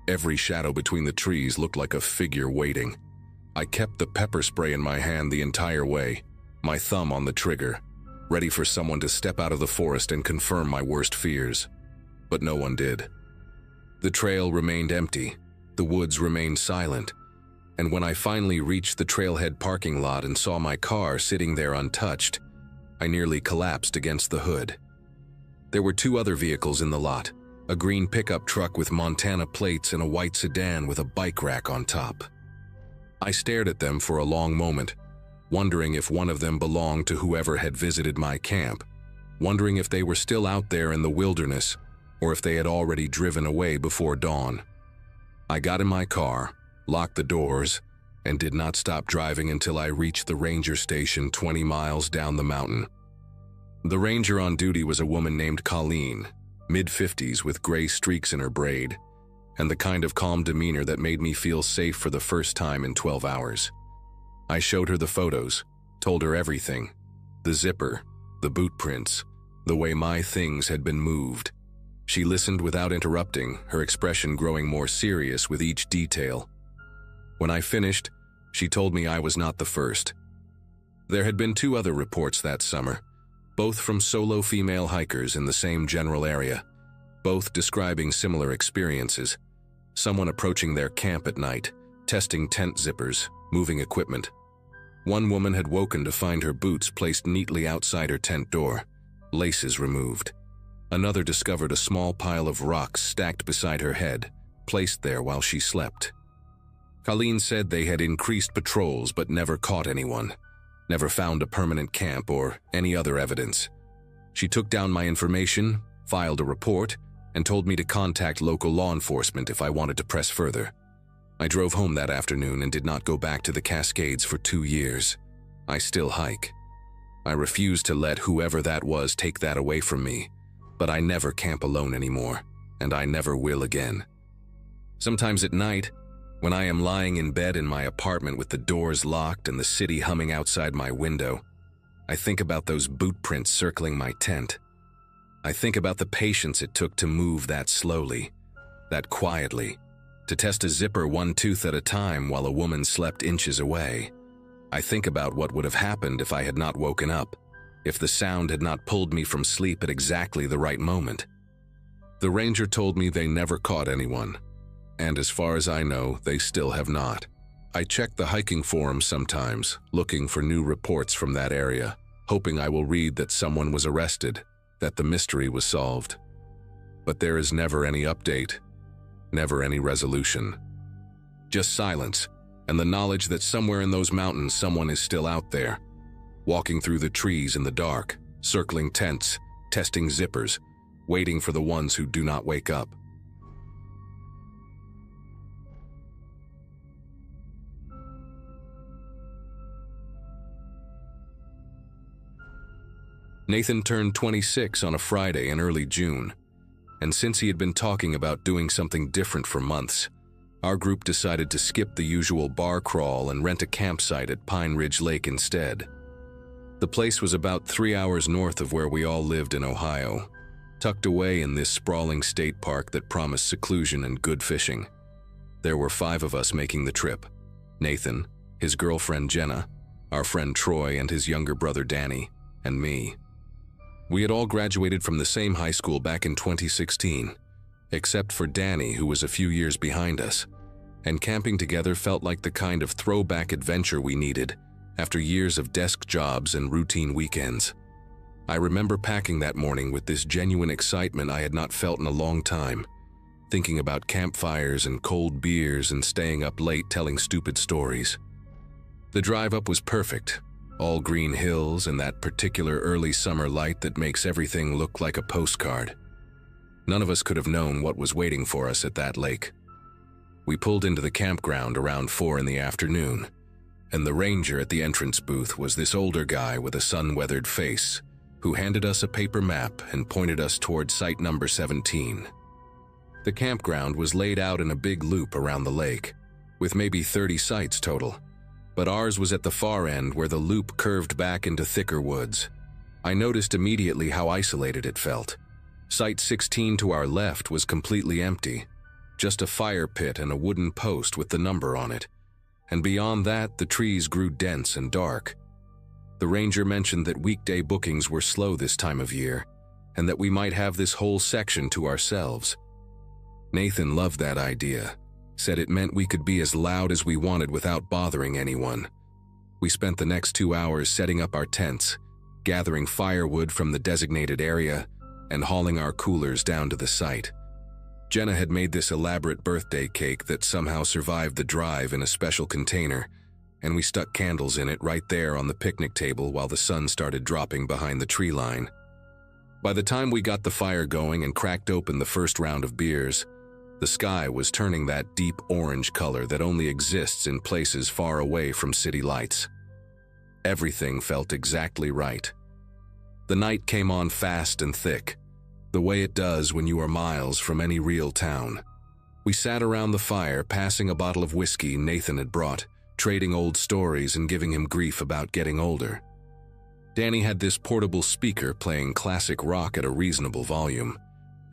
Every shadow between the trees looked like a figure waiting. I kept the pepper spray in my hand the entire way, my thumb on the trigger, ready for someone to step out of the forest and confirm my worst fears. But no one did. The trail remained empty, the woods remained silent, and when I finally reached the trailhead parking lot and saw my car sitting there untouched, I nearly collapsed against the hood. There were 2 other vehicles in the lot, a green pickup truck with Montana plates and a white sedan with a bike rack on top. I stared at them for a long moment, wondering if one of them belonged to whoever had visited my camp, wondering if they were still out there in the wilderness or if they had already driven away before dawn. I got in my car, locked the doors, and did not stop driving until I reached the ranger station 20 miles down the mountain. The ranger on duty was a woman named Colleen, mid-50s with gray streaks in her braid, and the kind of calm demeanor that made me feel safe for the first time in 12 hours. I showed her the photos, told her everything, the zipper, the boot prints, the way my things had been moved. She listened without interrupting, her expression growing more serious with each detail. When I finished, she told me I was not the first. There had been 2 other reports that summer, both from solo female hikers in the same general area, both describing similar experiences. Someone approaching their camp at night, testing tent zippers, moving equipment. One woman had woken to find her boots placed neatly outside her tent door, laces removed. Another discovered a small pile of rocks stacked beside her head, placed there while she slept. Colleen said they had increased patrols but never caught anyone, never found a permanent camp or any other evidence. She took down my information, filed a report, and told me to contact local law enforcement if I wanted to press further. I drove home that afternoon and did not go back to the Cascades for 2 years. I still hike. I refuse to let whoever that was take that away from me, but I never camp alone anymore, and I never will again. Sometimes at night, when I am lying in bed in my apartment with the doors locked and the city humming outside my window, I think about those boot prints circling my tent. I think about the patience it took to move that slowly, that quietly, to test a zipper 1 tooth at a time while a woman slept inches away. I think about what would have happened if I had not woken up, if the sound had not pulled me from sleep at exactly the right moment. The ranger told me they never caught anyone, and as far as I know, they still have not. I check the hiking forums sometimes, looking for new reports from that area, hoping I will read that someone was arrested, that the mystery was solved. But there is never any update, never any resolution. Just silence, and the knowledge that somewhere in those mountains someone is still out there, walking through the trees in the dark, circling tents, testing zippers, waiting for the ones who do not wake up. Nathan turned 26 on a Friday in early June, and since he had been talking about doing something different for months, our group decided to skip the usual bar crawl and rent a campsite at Pine Ridge Lake instead. The place was about 3 hours north of where we all lived in Ohio, tucked away in this sprawling state park that promised seclusion and good fishing. There were 5 of us making the trip: Nathan, his girlfriend Jenna, our friend Troy and his younger brother Danny, and me. We had all graduated from the same high school back in 2016, except for Danny, who was a few years behind us, and camping together felt like the kind of throwback adventure we needed, after years of desk jobs and routine weekends. I remember packing that morning with this genuine excitement I had not felt in a long time, thinking about campfires and cold beers and staying up late telling stupid stories. The drive up was perfect, all green hills and that particular early summer light that makes everything look like a postcard. None of us could have known what was waiting for us at that lake. We pulled into the campground around 4 in the afternoon, and the ranger at the entrance booth was this older guy with a sun-weathered face who handed us a paper map and pointed us toward site number 17. The campground was laid out in a big loop around the lake, with maybe 30 sites total, but ours was at the far end where the loop curved back into thicker woods. I noticed immediately how isolated it felt. Site 16 to our left was completely empty, just a fire pit and a wooden post with the number on it, and beyond that the trees grew dense and dark. The ranger mentioned that weekday bookings were slow this time of year, and that we might have this whole section to ourselves. Nathan loved that idea, said it meant we could be as loud as we wanted without bothering anyone. We spent the next 2 hours setting up our tents, gathering firewood from the designated area, and hauling our coolers down to the site. Jenna had made this elaborate birthday cake that somehow survived the drive in a special container, and we stuck candles in it right there on the picnic table while the sun started dropping behind the tree line. By the time we got the fire going and cracked open the first round of beers, the sky was turning that deep orange color that only exists in places far away from city lights. Everything felt exactly right. The night came on fast and thick, the way it does when you are miles from any real town. We sat around the fire, passing a bottle of whiskey Nathan had brought, trading old stories and giving him grief about getting older. Danny had this portable speaker playing classic rock at a reasonable volume,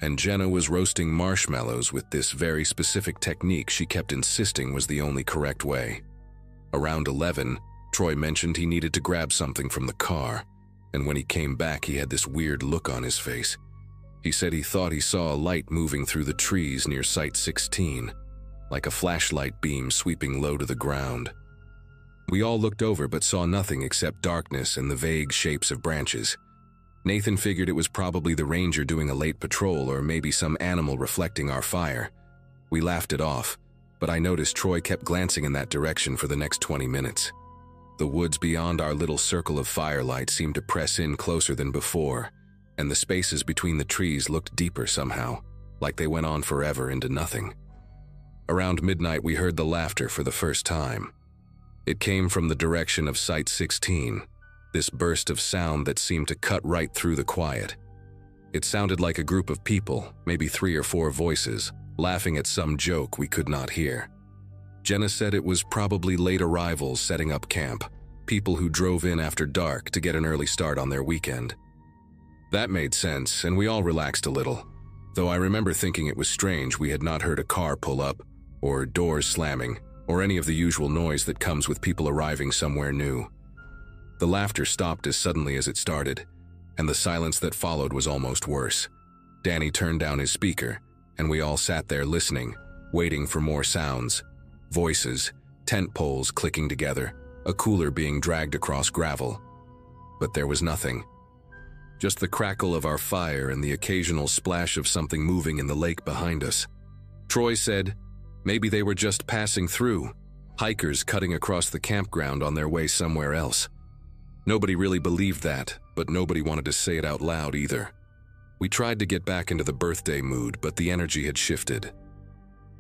and Jenna was roasting marshmallows with this very specific technique she kept insisting was the only correct way. Around 11, Troy mentioned he needed to grab something from the car, and when he came back he had this weird look on his face. He said he thought he saw a light moving through the trees near Site 16, like a flashlight beam sweeping low to the ground. We all looked over but saw nothing except darkness and the vague shapes of branches. Nathan figured it was probably the ranger doing a late patrol or maybe some animal reflecting our fire. We laughed it off, but I noticed Troy kept glancing in that direction for the next 20 minutes. The woods beyond our little circle of firelight seemed to press in closer than before, and the spaces between the trees looked deeper somehow, like they went on forever into nothing. Around midnight we heard the laughter for the first time. It came from the direction of Site 16, this burst of sound that seemed to cut right through the quiet. It sounded like a group of people, maybe 3 or 4 voices, laughing at some joke we could not hear. Jenna said it was probably late arrivals setting up camp, people who drove in after dark to get an early start on their weekend. That made sense, and we all relaxed a little, though I remember thinking it was strange we had not heard a car pull up, or doors slamming, or any of the usual noise that comes with people arriving somewhere new. The laughter stopped as suddenly as it started, and the silence that followed was almost worse. Danny turned down his speaker, and we all sat there listening, waiting for more sounds. Voices, tent poles clicking together, a cooler being dragged across gravel. But there was nothing. Just the crackle of our fire and the occasional splash of something moving in the lake behind us. Troy said, maybe they were just passing through, hikers cutting across the campground on their way somewhere else. Nobody really believed that, but nobody wanted to say it out loud either. We tried to get back into the birthday mood, but the energy had shifted.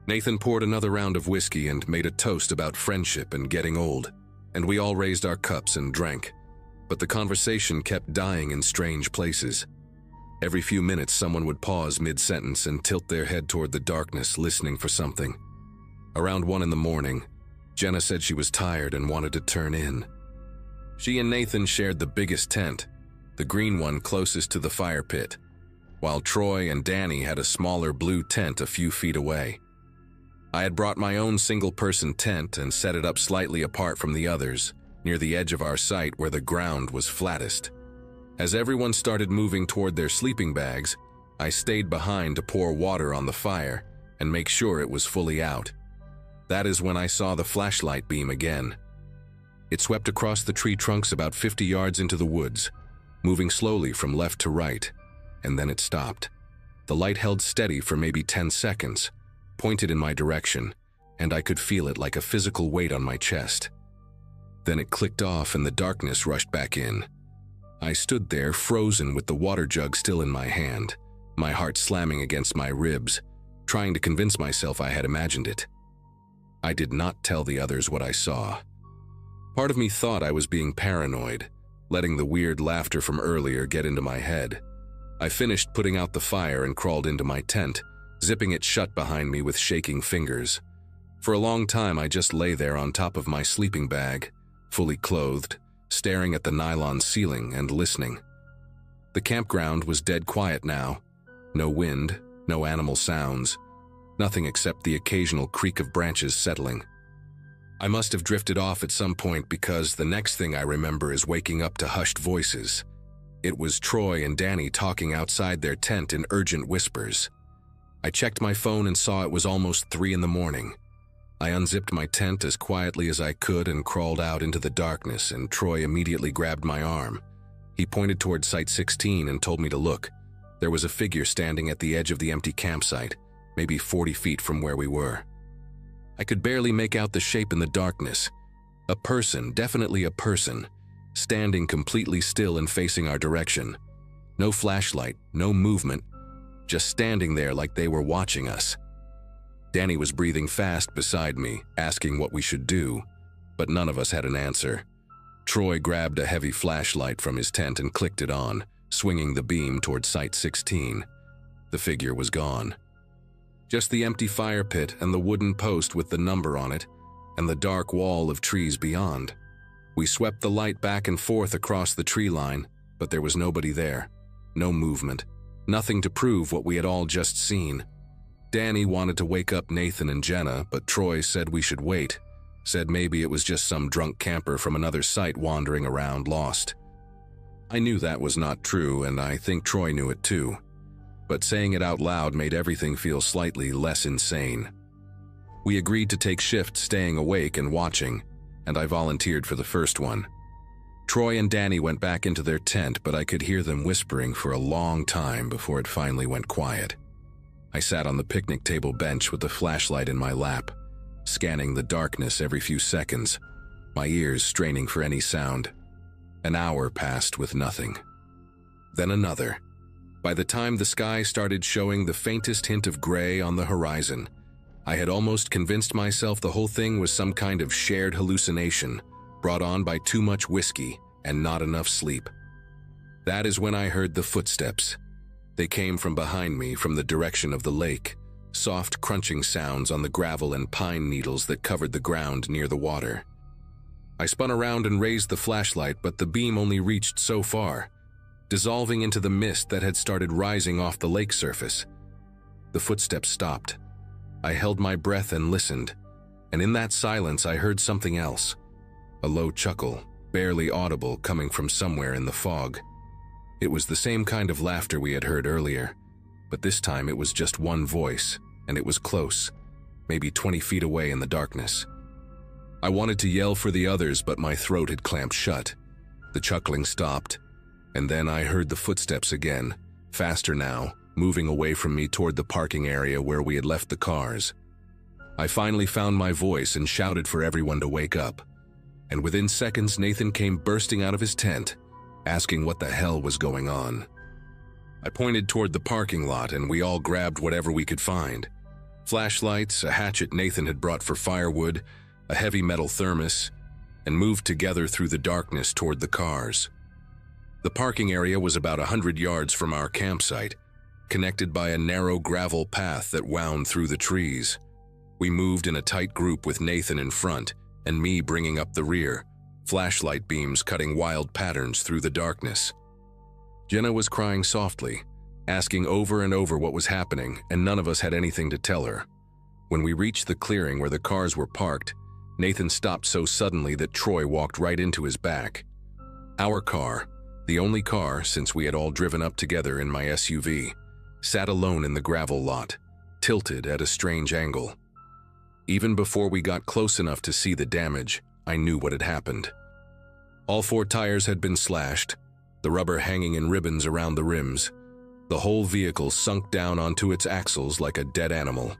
Nathan poured another round of whiskey and made a toast about friendship and getting old, and we all raised our cups and drank. But the conversation kept dying in strange places. Every few minutes someone would pause mid-sentence and tilt their head toward the darkness, listening for something. Around 1 in the morning, Jenna said she was tired and wanted to turn in. She and Nathan shared the biggest tent, the green one closest to the fire pit, while Troy and Danny had a smaller blue tent a few feet away. I had brought my own single-person tent and set it up slightly apart from the others, near the edge of our site where the ground was flattest. As everyone started moving toward their sleeping bags, I stayed behind to pour water on the fire and make sure it was fully out. That is when I saw the flashlight beam again. It swept across the tree trunks about 50 yards into the woods, moving slowly from left to right, and then it stopped. The light held steady for maybe 10 seconds, pointed in my direction, and I could feel it like a physical weight on my chest. Then it clicked off and the darkness rushed back in. I stood there, frozen with the water jug still in my hand, my heart slamming against my ribs, trying to convince myself I had imagined it. I did not tell the others what I saw. Part of me thought I was being paranoid, letting the weird laughter from earlier get into my head. I finished putting out the fire and crawled into my tent, zipping it shut behind me with shaking fingers. For a long time, I just lay there on top of my sleeping bag, fully clothed, staring at the nylon ceiling and listening. The campground was dead quiet now. No wind, no animal sounds, nothing except the occasional creak of branches settling. I must have drifted off at some point because the next thing I remember is waking up to hushed voices. It was Troy and Danny talking outside their tent in urgent whispers. I checked my phone and saw it was almost 3 in the morning. I unzipped my tent as quietly as I could and crawled out into the darkness, and Troy immediately grabbed my arm. He pointed toward Site 16 and told me to look. There was a figure standing at the edge of the empty campsite, maybe 40 feet from where we were. I could barely make out the shape in the darkness. A person, definitely a person, standing completely still and facing our direction. No flashlight, no movement, just standing there like they were watching us. Danny was breathing fast beside me, asking what we should do, but none of us had an answer. Troy grabbed a heavy flashlight from his tent and clicked it on, swinging the beam toward Site 16. The figure was gone. Just the empty fire pit and the wooden post with the number on it, and the dark wall of trees beyond. We swept the light back and forth across the tree line, but there was nobody there. No movement. Nothing to prove what we had all just seen. Danny wanted to wake up Nathan and Jenna, but Troy said we should wait. Said maybe it was just some drunk camper from another site wandering around lost. I knew that was not true, and I think Troy knew it too. But saying it out loud made everything feel slightly less insane. We agreed to take shifts staying awake and watching, and I volunteered for the first one. Troy and Danny went back into their tent, but I could hear them whispering for a long time before it finally went quiet. I sat on the picnic table bench with the flashlight in my lap, scanning the darkness every few seconds, my ears straining for any sound. An hour passed with nothing. Then another. By the time the sky started showing the faintest hint of gray on the horizon, I had almost convinced myself the whole thing was some kind of shared hallucination, brought on by too much whiskey and not enough sleep. That is when I heard the footsteps. They came from behind me, from the direction of the lake, soft crunching sounds on the gravel and pine needles that covered the ground near the water. I spun around and raised the flashlight, but the beam only reached so far, dissolving into the mist that had started rising off the lake surface. The footsteps stopped. I held my breath and listened, and in that silence I heard something else. A low chuckle, barely audible, coming from somewhere in the fog. It was the same kind of laughter we had heard earlier, but this time it was just one voice, and it was close, maybe 20 feet away in the darkness. I wanted to yell for the others, but my throat had clamped shut. The chuckling stopped, and then I heard the footsteps again, faster now, moving away from me toward the parking area where we had left the cars. I finally found my voice and shouted for everyone to wake up, and within seconds Nathan came bursting out of his tent, asking what the hell was going on. I pointed toward the parking lot and we all grabbed whatever we could find. Flashlights, a hatchet Nathan had brought for firewood, a heavy metal thermos, and moved together through the darkness toward the cars. The parking area was about 100 yards from our campsite, connected by a narrow gravel path that wound through the trees. We moved in a tight group with Nathan in front and me bringing up the rear, flashlight beams cutting wild patterns through the darkness. Jenna was crying softly, asking over and over what was happening, and none of us had anything to tell her. When we reached the clearing where the cars were parked, Nathan stopped so suddenly that Troy walked right into his back. Our car, the only car since we had all driven up together in my SUV, sat alone in the gravel lot, tilted at a strange angle. Even before we got close enough to see the damage, I knew what had happened. All 4 tires had been slashed, the rubber hanging in ribbons around the rims. The whole vehicle sunk down onto its axles like a dead animal.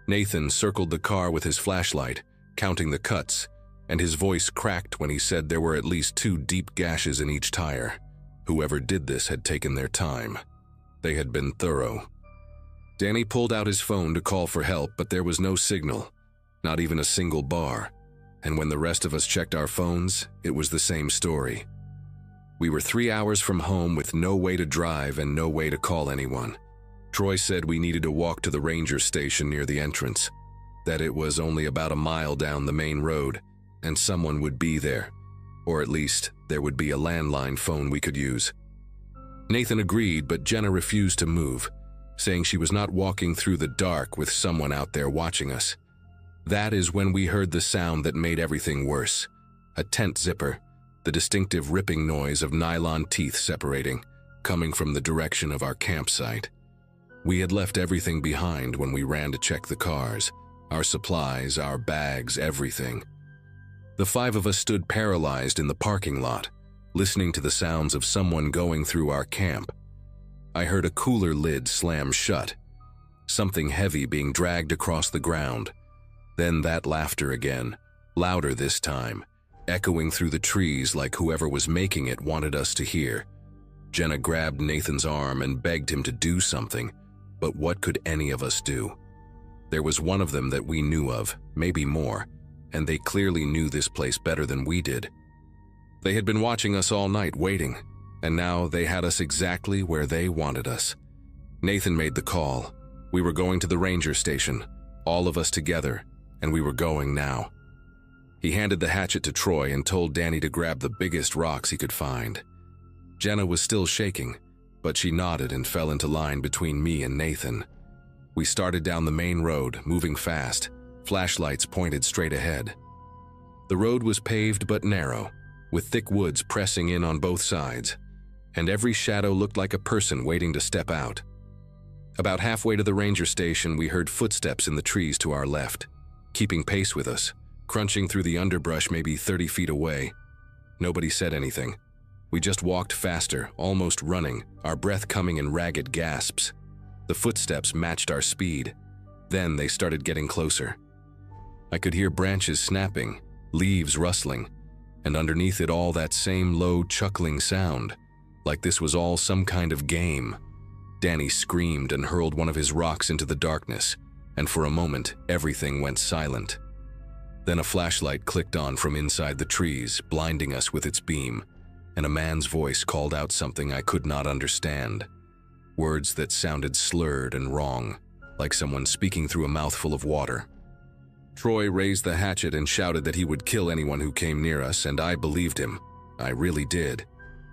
Nathan circled the car with his flashlight, counting the cuts, and his voice cracked when he said there were at least 2 deep gashes in each tire. Whoever did this had taken their time. They had been thorough. Danny pulled out his phone to call for help, but there was no signal, not even a single bar. And when the rest of us checked our phones, it was the same story. We were 3 hours from home with no way to drive and no way to call anyone. Troy said we needed to walk to the ranger station near the entrance, that it was only about a mile down the main road, and someone would be there, or at least there would be a landline phone we could use. Nathan agreed, but Jenna refused to move, saying she was not walking through the dark with someone out there watching us. That is when we heard the sound that made everything worse. A tent zipper, the distinctive ripping noise of nylon teeth separating, coming from the direction of our campsite. We had left everything behind when we ran to check the cars, our supplies, our bags, everything. The 5 of us stood paralyzed in the parking lot, listening to the sounds of someone going through our camp. I heard a cooler lid slam shut, something heavy being dragged across the ground. Then that laughter again, louder this time, echoing through the trees like whoever was making it wanted us to hear. Jenna grabbed Nathan's arm and begged him to do something, but what could any of us do? There was one of them that we knew of, maybe more, and they clearly knew this place better than we did. They had been watching us all night waiting, and now they had us exactly where they wanted us. Nathan made the call. We were going to the ranger station, all of us together, and we were going now. He handed the hatchet to Troy and told Danny to grab the biggest rocks he could find. Jenna was still shaking, but she nodded and fell into line between me and Nathan. We started down the main road, moving fast, flashlights pointed straight ahead. The road was paved but narrow, with thick woods pressing in on both sides, and every shadow looked like a person waiting to step out. About halfway to the ranger station, we heard footsteps in the trees to our left, keeping pace with us, crunching through the underbrush maybe 30 feet away. Nobody said anything. We just walked faster, almost running, our breath coming in ragged gasps. The footsteps matched our speed. Then they started getting closer. I could hear branches snapping, leaves rustling, and underneath it all that same low chuckling sound, like this was all some kind of game. Danny screamed and hurled one of his rocks into the darkness, and for a moment everything went silent. Then a flashlight clicked on from inside the trees, blinding us with its beam, and a man's voice called out something I could not understand. Words that sounded slurred and wrong, like someone speaking through a mouthful of water. Troy raised the hatchet and shouted that he would kill anyone who came near us, and I believed him. I really did.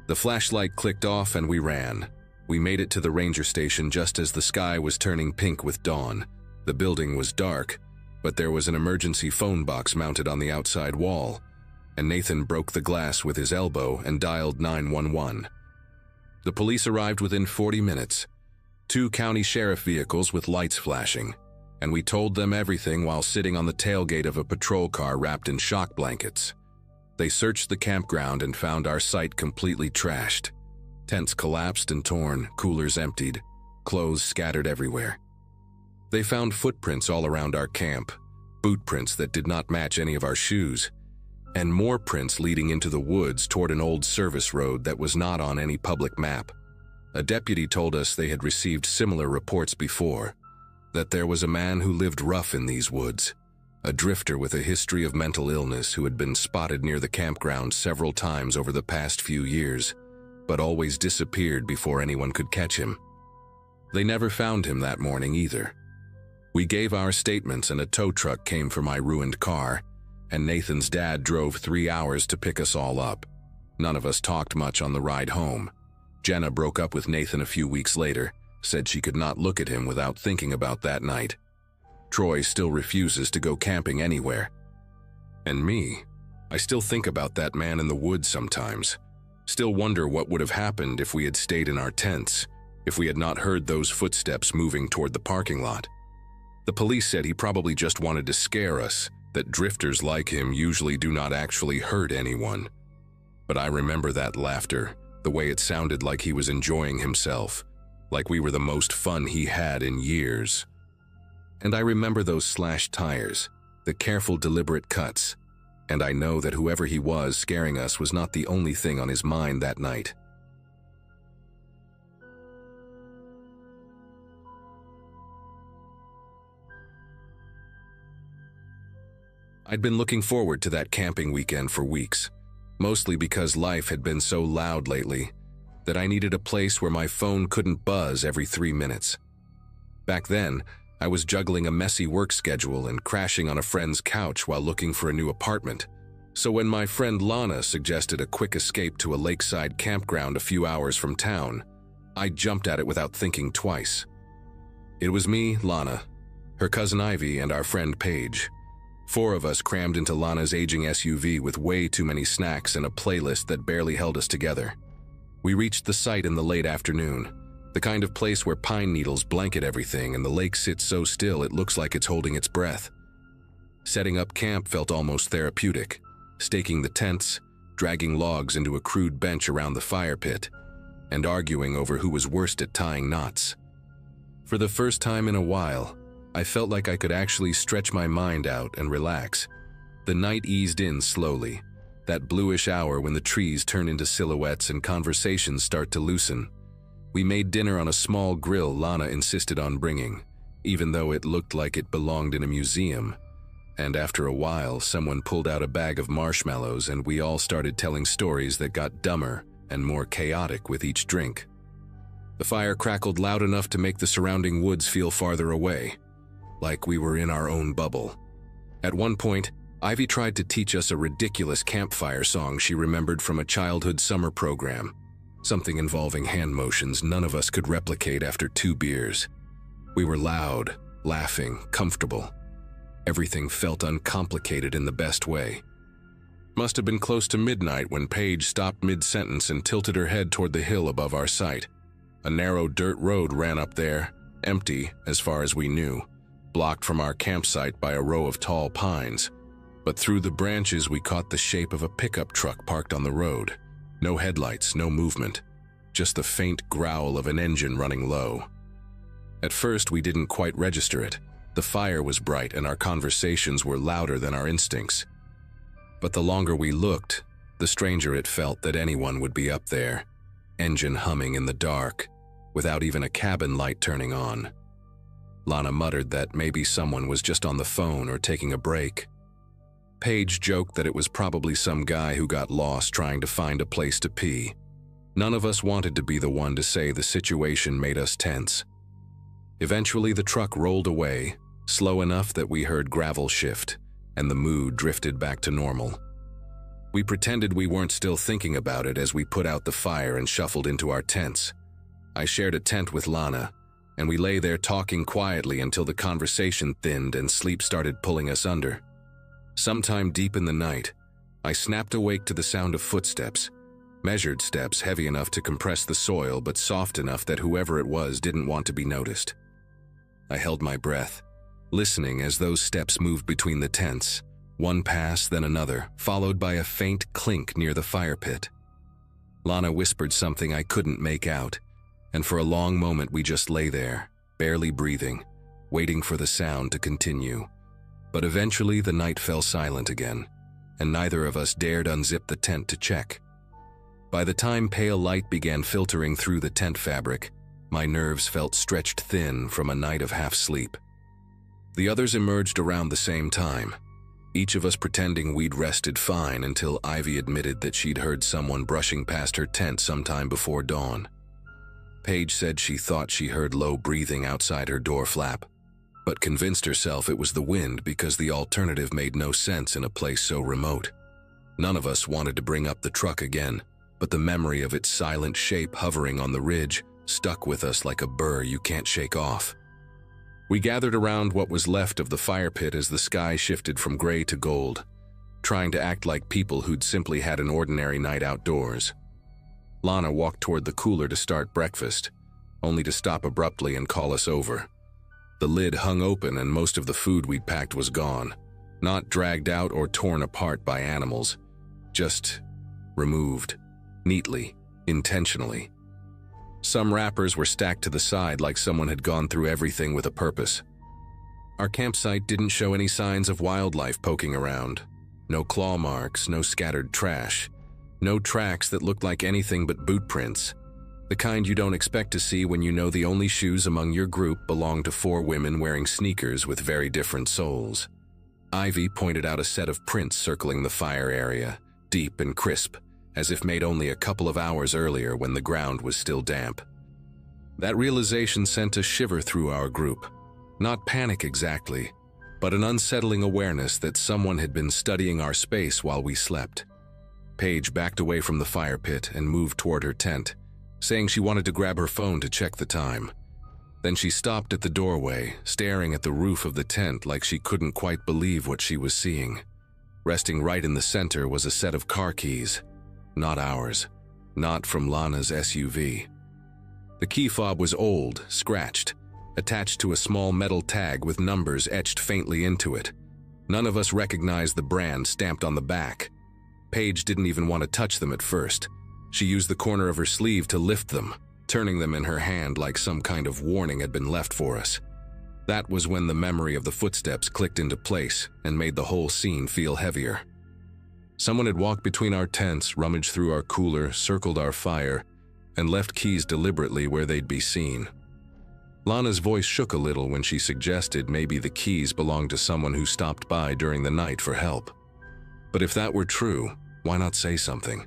The flashlight clicked off and we ran. We made it to the ranger station just as the sky was turning pink with dawn. The building was dark, but there was an emergency phone box mounted on the outside wall, and Nathan broke the glass with his elbow and dialed 911. The police arrived within 40 minutes, 2 county sheriff vehicles with lights flashing, and we told them everything while sitting on the tailgate of a patrol car wrapped in shock blankets. They searched the campground and found our site completely trashed. Tents collapsed and torn, coolers emptied, clothes scattered everywhere. They found footprints all around our camp, boot prints that did not match any of our shoes, and more prints leading into the woods toward an old service road that was not on any public map. A deputy told us they had received similar reports before, that there was a man who lived rough in these woods, a drifter with a history of mental illness who had been spotted near the campground several times over the past few years, but always disappeared before anyone could catch him. They never found him that morning either. We gave our statements and a tow truck came for my ruined car, and Nathan's dad drove 3 hours to pick us all up. None of us talked much on the ride home. Jenna broke up with Nathan a few weeks later, said she could not look at him without thinking about that night. Troy still refuses to go camping anywhere. And me, I still think about that man in the woods sometimes. Still wonder what would have happened if we had stayed in our tents, if we had not heard those footsteps moving toward the parking lot. The police said he probably just wanted to scare us, that drifters like him usually do not actually hurt anyone. But I remember that laughter, the way it sounded like he was enjoying himself, like we were the most fun he had in years. And I remember those slashed tires, the careful, deliberate cuts, and I know that whoever he was scaring us was not the only thing on his mind that night. I'd been looking forward to that camping weekend for weeks, mostly because life had been so loud lately that I needed a place where my phone couldn't buzz every 3 minutes. Back then, I was juggling a messy work schedule and crashing on a friend's couch while looking for a new apartment. So when my friend Lana suggested a quick escape to a lakeside campground a few hours from town, I jumped at it without thinking twice. It was me, Lana, her cousin Ivy, and our friend Paige. 4 of us crammed into Lana's aging SUV with way too many snacks and a playlist that barely held us together. We reached the site in the late afternoon, the kind of place where pine needles blanket everything and the lake sits so still it looks like it's holding its breath. Setting up camp felt almost therapeutic, staking the tents, dragging logs into a crude bench around the fire pit, and arguing over who was worst at tying knots. For the first time in a while, I felt like I could actually stretch my mind out and relax. The night eased in slowly, that bluish hour when the trees turn into silhouettes and conversations start to loosen. We made dinner on a small grill Lana insisted on bringing, even though it looked like it belonged in a museum. And after a while, someone pulled out a bag of marshmallows and we all started telling stories that got dumber and more chaotic with each drink. The fire crackled loud enough to make the surrounding woods feel farther away, like we were in our own bubble. At one point, Ivy tried to teach us a ridiculous campfire song she remembered from a childhood summer program, something involving hand motions none of us could replicate after 2 beers. We were loud, laughing, comfortable. Everything felt uncomplicated in the best way. Must have been close to midnight when Paige stopped mid-sentence and tilted her head toward the hill above our site. A narrow dirt road ran up there, empty as far as we knew, blocked from our campsite by a row of tall pines. But through the branches we caught the shape of a pickup truck parked on the road. No headlights, no movement, just the faint growl of an engine running low. At first we didn't quite register it. The fire was bright and our conversations were louder than our instincts. But the longer we looked, the stranger it felt that anyone would be up there, engine humming in the dark, without even a cabin light turning on. Lana muttered that maybe someone was just on the phone or taking a break. Paige joked that it was probably some guy who got lost trying to find a place to pee. None of us wanted to be the one to say the situation made us tense. Eventually the truck rolled away, slow enough that we heard gravel shift, and the mood drifted back to normal. We pretended we weren't still thinking about it as we put out the fire and shuffled into our tents. I shared a tent with Lana, and we lay there talking quietly until the conversation thinned and sleep started pulling us under. Sometime deep in the night, I snapped awake to the sound of footsteps, measured steps heavy enough to compress the soil but soft enough that whoever it was didn't want to be noticed. I held my breath, listening as those steps moved between the tents, one pass then another, followed by a faint clink near the fire pit. Lana whispered something I couldn't make out, and for a long moment we just lay there, barely breathing, waiting for the sound to continue. But eventually the night fell silent again, and neither of us dared unzip the tent to check. By the time pale light began filtering through the tent fabric, my nerves felt stretched thin from a night of half-sleep. The others emerged around the same time, each of us pretending we'd rested fine until Ivy admitted that she'd heard someone brushing past her tent sometime before dawn. Paige said she thought she heard low breathing outside her door flap, but convinced herself it was the wind because the alternative made no sense in a place so remote. None of us wanted to bring up the truck again, but the memory of its silent shape hovering on the ridge stuck with us like a burr you can't shake off. We gathered around what was left of the fire pit as the sky shifted from gray to gold, trying to act like people who'd simply had an ordinary night outdoors. Lana walked toward the cooler to start breakfast, only to stop abruptly and call us over. The lid hung open and most of the food we'd packed was gone, not dragged out or torn apart by animals, just removed, neatly, intentionally. Some wrappers were stacked to the side like someone had gone through everything with a purpose. Our campsite didn't show any signs of wildlife poking around. No claw marks, no scattered trash, no tracks that looked like anything but boot prints. The kind you don't expect to see when you know the only shoes among your group belong to 4 women wearing sneakers with very different soles. Ivy pointed out a set of prints circling the fire area, deep and crisp, as if made only a couple of hours earlier when the ground was still damp. That realization sent a shiver through our group. Not panic exactly, but an unsettling awareness that someone had been studying our space while we slept. Paige backed away from the fire pit and moved toward her tent, saying she wanted to grab her phone to check the time. Then she stopped at the doorway, staring at the roof of the tent like she couldn't quite believe what she was seeing. Resting right in the center was a set of car keys. Not ours. Not from Lana's SUV. The key fob was old, scratched, attached to a small metal tag with numbers etched faintly into it. None of us recognized the brand stamped on the back. Paige didn't even want to touch them at first. She used the corner of her sleeve to lift them, turning them in her hand like some kind of warning had been left for us. That was when the memory of the footsteps clicked into place and made the whole scene feel heavier. Someone had walked between our tents, rummaged through our cooler, circled our fire, and left keys deliberately where they'd be seen. Lana's voice shook a little when she suggested maybe the keys belonged to someone who stopped by during the night for help. But if that were true, why not say something?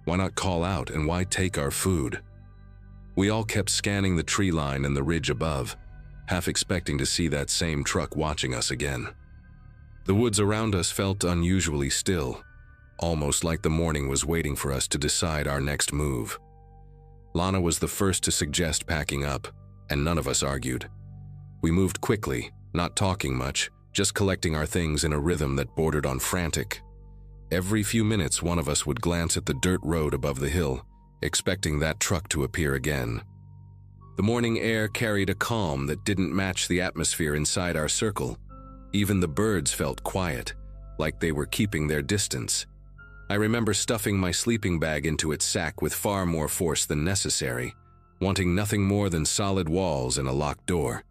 Why not call out, and why take our food? We all kept scanning the tree line and the ridge above, half expecting to see that same truck watching us again. The woods around us felt unusually still, almost like the morning was waiting for us to decide our next move. Lana was the first to suggest packing up, and none of us argued. We moved quickly, not talking much, just collecting our things in a rhythm that bordered on frantic. Every few minutes, one of us would glance at the dirt road above the hill, expecting that truck to appear again. The morning air carried a calm that didn't match the atmosphere inside our circle. Even the birds felt quiet, like they were keeping their distance. I remember stuffing my sleeping bag into its sack with far more force than necessary, wanting nothing more than solid walls and a locked door.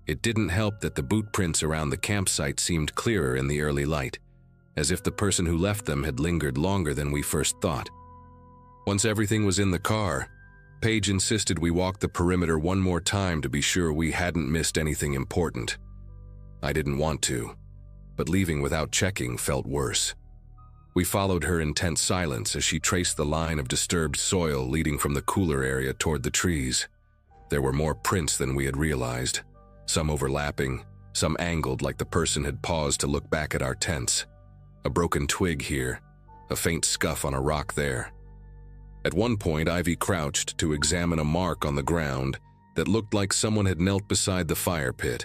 It didn't help that the boot prints around the campsite seemed clearer in the early light, as if the person who left them had lingered longer than we first thought. Once everything was in the car, Paige insisted we walk the perimeter one more time to be sure we hadn't missed anything important. I didn't want to, but leaving without checking felt worse. We followed her in tense silence as she traced the line of disturbed soil leading from the cooler area toward the trees. There were more prints than we had realized, some overlapping, some angled like the person had paused to look back at our tents. A broken twig here, a faint scuff on a rock there. At one point, Ivy crouched to examine a mark on the ground that looked like someone had knelt beside the fire pit.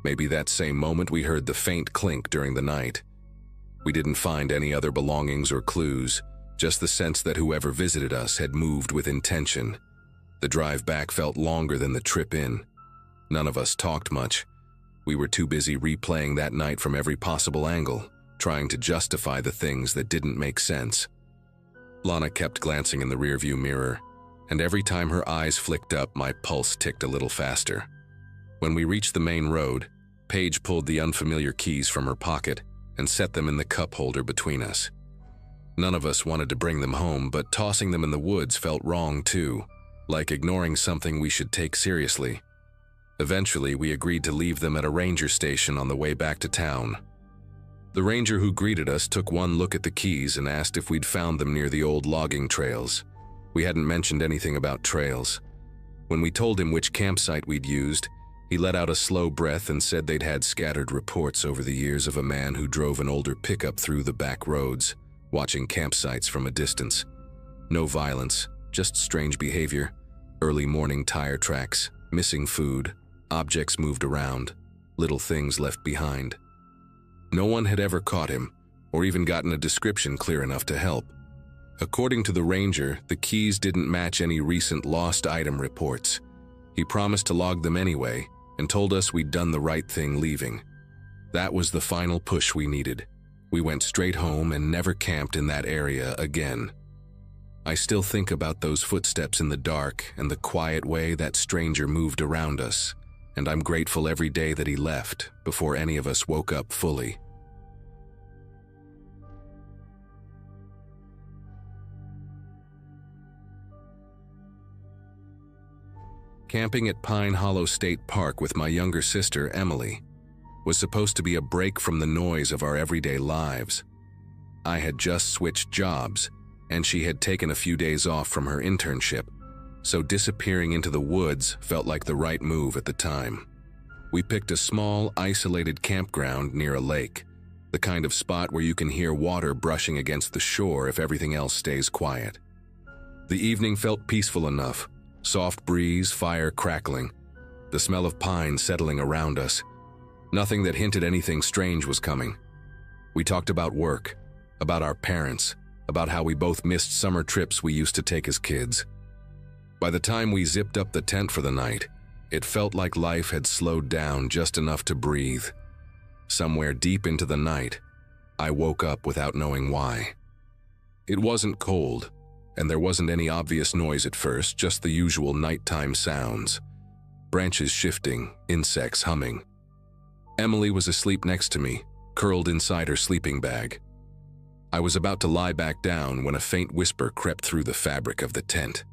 Maybe that same moment we heard the faint clink during the night. We didn't find any other belongings or clues, just the sense that whoever visited us had moved with intention. The drive back felt longer than the trip in. None of us talked much. We were too busy replaying that night from every possible angle, trying to justify the things that didn't make sense. Lana kept glancing in the rearview mirror, and every time her eyes flicked up, my pulse ticked a little faster. When we reached the main road, Paige pulled the unfamiliar keys from her pocket and set them in the cup holder between us. None of us wanted to bring them home, but tossing them in the woods felt wrong too, like ignoring something we should take seriously. Eventually, we agreed to leave them at a ranger station on the way back to town. The ranger who greeted us took one look at the keys and asked if we'd found them near the old logging trails. We hadn't mentioned anything about trails. When we told him which campsite we'd used, he let out a slow breath and said they'd had scattered reports over the years of a man who drove an older pickup through the back roads, watching campsites from a distance. No violence, just strange behavior, early morning tire tracks, missing food, objects moved around, little things left behind. No one had ever caught him, or even gotten a description clear enough to help. According to the ranger, the keys didn't match any recent lost item reports. He promised to log them anyway, and told us we'd done the right thing leaving. That was the final push we needed. We went straight home and never camped in that area again. I still think about those footsteps in the dark and the quiet way that stranger moved around us, and I'm grateful every day that he left before any of us woke up fully. Camping at Pine Hollow State Park with my younger sister, Emily, was supposed to be a break from the noise of our everyday lives. I had just switched jobs, and she had taken a few days off from her internship, so disappearing into the woods felt like the right move at the time. We picked a small, isolated campground near a lake, the kind of spot where you can hear water brushing against the shore if everything else stays quiet. The evening felt peaceful enough. Soft breeze, fire crackling, the smell of pine settling around us. Nothing that hinted anything strange was coming. We talked about work, about our parents, about how we both missed summer trips we used to take as kids. By the time we zipped up the tent for the night, it felt like life had slowed down just enough to breathe. Somewhere deep into the night, I woke up without knowing why. It wasn't cold, and there wasn't any obvious noise at first, just the usual nighttime sounds. Branches shifting, insects humming. Emily was asleep next to me, curled inside her sleeping bag. I was about to lie back down when a faint whisper crept through the fabric of the tent.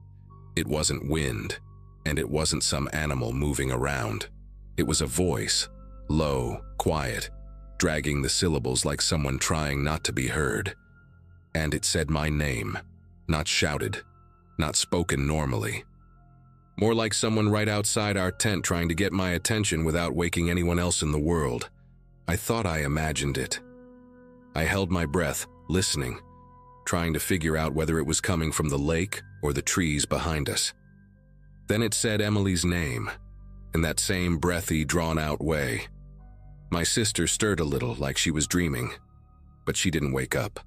It wasn't wind, and it wasn't some animal moving around. It was a voice, low, quiet, dragging the syllables like someone trying not to be heard. And it said my name. Not shouted, not spoken normally. More like someone right outside our tent trying to get my attention without waking anyone else in the world. I thought I imagined it. I held my breath, listening, trying to figure out whether it was coming from the lake or the trees behind us. Then it said Emily's name, in that same breathy, drawn-out way. My sister stirred a little, like she was dreaming, but she didn't wake up.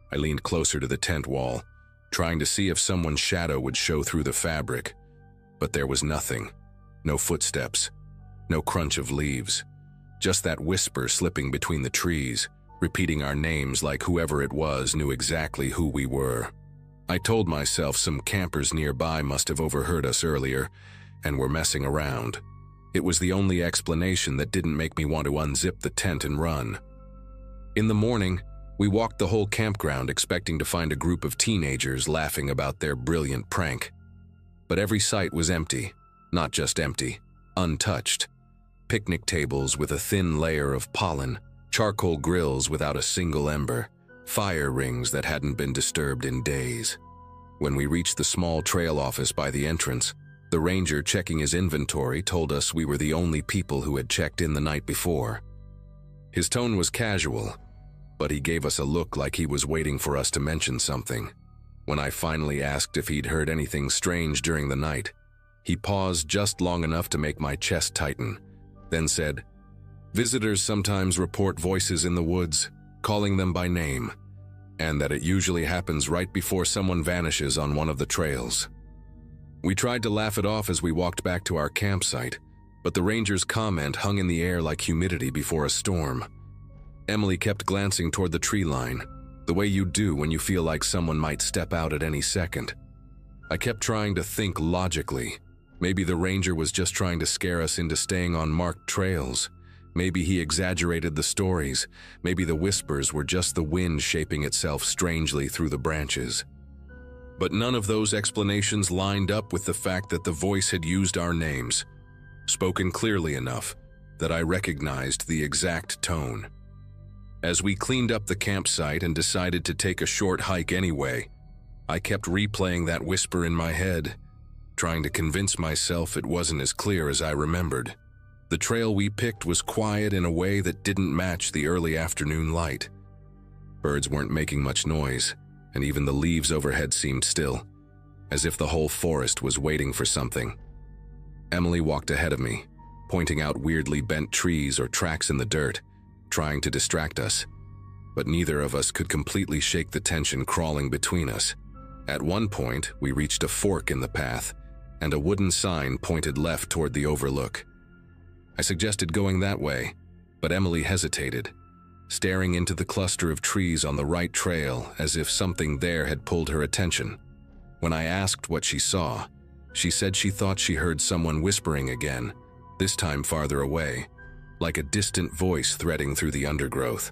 I leaned closer to the tent wall, trying to see if someone's shadow would show through the fabric, but there was nothing. No footsteps, no crunch of leaves, just that whisper slipping between the trees, repeating our names like whoever it was knew exactly who we were. I told myself some campers nearby must have overheard us earlier and were messing around. It was the only explanation that didn't make me want to unzip the tent and run. In the morning, we walked the whole campground expecting to find a group of teenagers laughing about their brilliant prank. But every site was empty, not just empty, untouched. Picnic tables with a thin layer of pollen, charcoal grills without a single ember, fire rings that hadn't been disturbed in days. When we reached the small trail office by the entrance, the ranger checking his inventory told us we were the only people who had checked in the night before. His tone was casual, but he gave us a look like he was waiting for us to mention something. When I finally asked if he'd heard anything strange during the night, he paused just long enough to make my chest tighten, then said, "Visitors sometimes report voices in the woods, calling them by name, and that it usually happens right before someone vanishes on one of the trails." We tried to laugh it off as we walked back to our campsite, but the ranger's comment hung in the air like humidity before a storm. Emily kept glancing toward the tree line, the way you do when you feel like someone might step out at any second. I kept trying to think logically. Maybe the ranger was just trying to scare us into staying on marked trails. Maybe he exaggerated the stories. Maybe the whispers were just the wind shaping itself strangely through the branches. But none of those explanations lined up with the fact that the voice had used our names, spoken clearly enough that I recognized the exact tone. As we cleaned up the campsite and decided to take a short hike anyway, I kept replaying that whisper in my head, trying to convince myself it wasn't as clear as I remembered. The trail we picked was quiet in a way that didn't match the early afternoon light. Birds weren't making much noise, and even the leaves overhead seemed still, as if the whole forest was waiting for something. Emily walked ahead of me, pointing out weirdly bent trees or tracks in the dirt, trying to distract us, but neither of us could completely shake the tension crawling between us. At one point, we reached a fork in the path, and a wooden sign pointed left toward the overlook. I suggested going that way, but Emily hesitated. staring into the cluster of trees on the right trail as if something there had pulled her attention. When I asked what she saw, she said she thought she heard someone whispering again, this time farther away, like a distant voice threading through the undergrowth.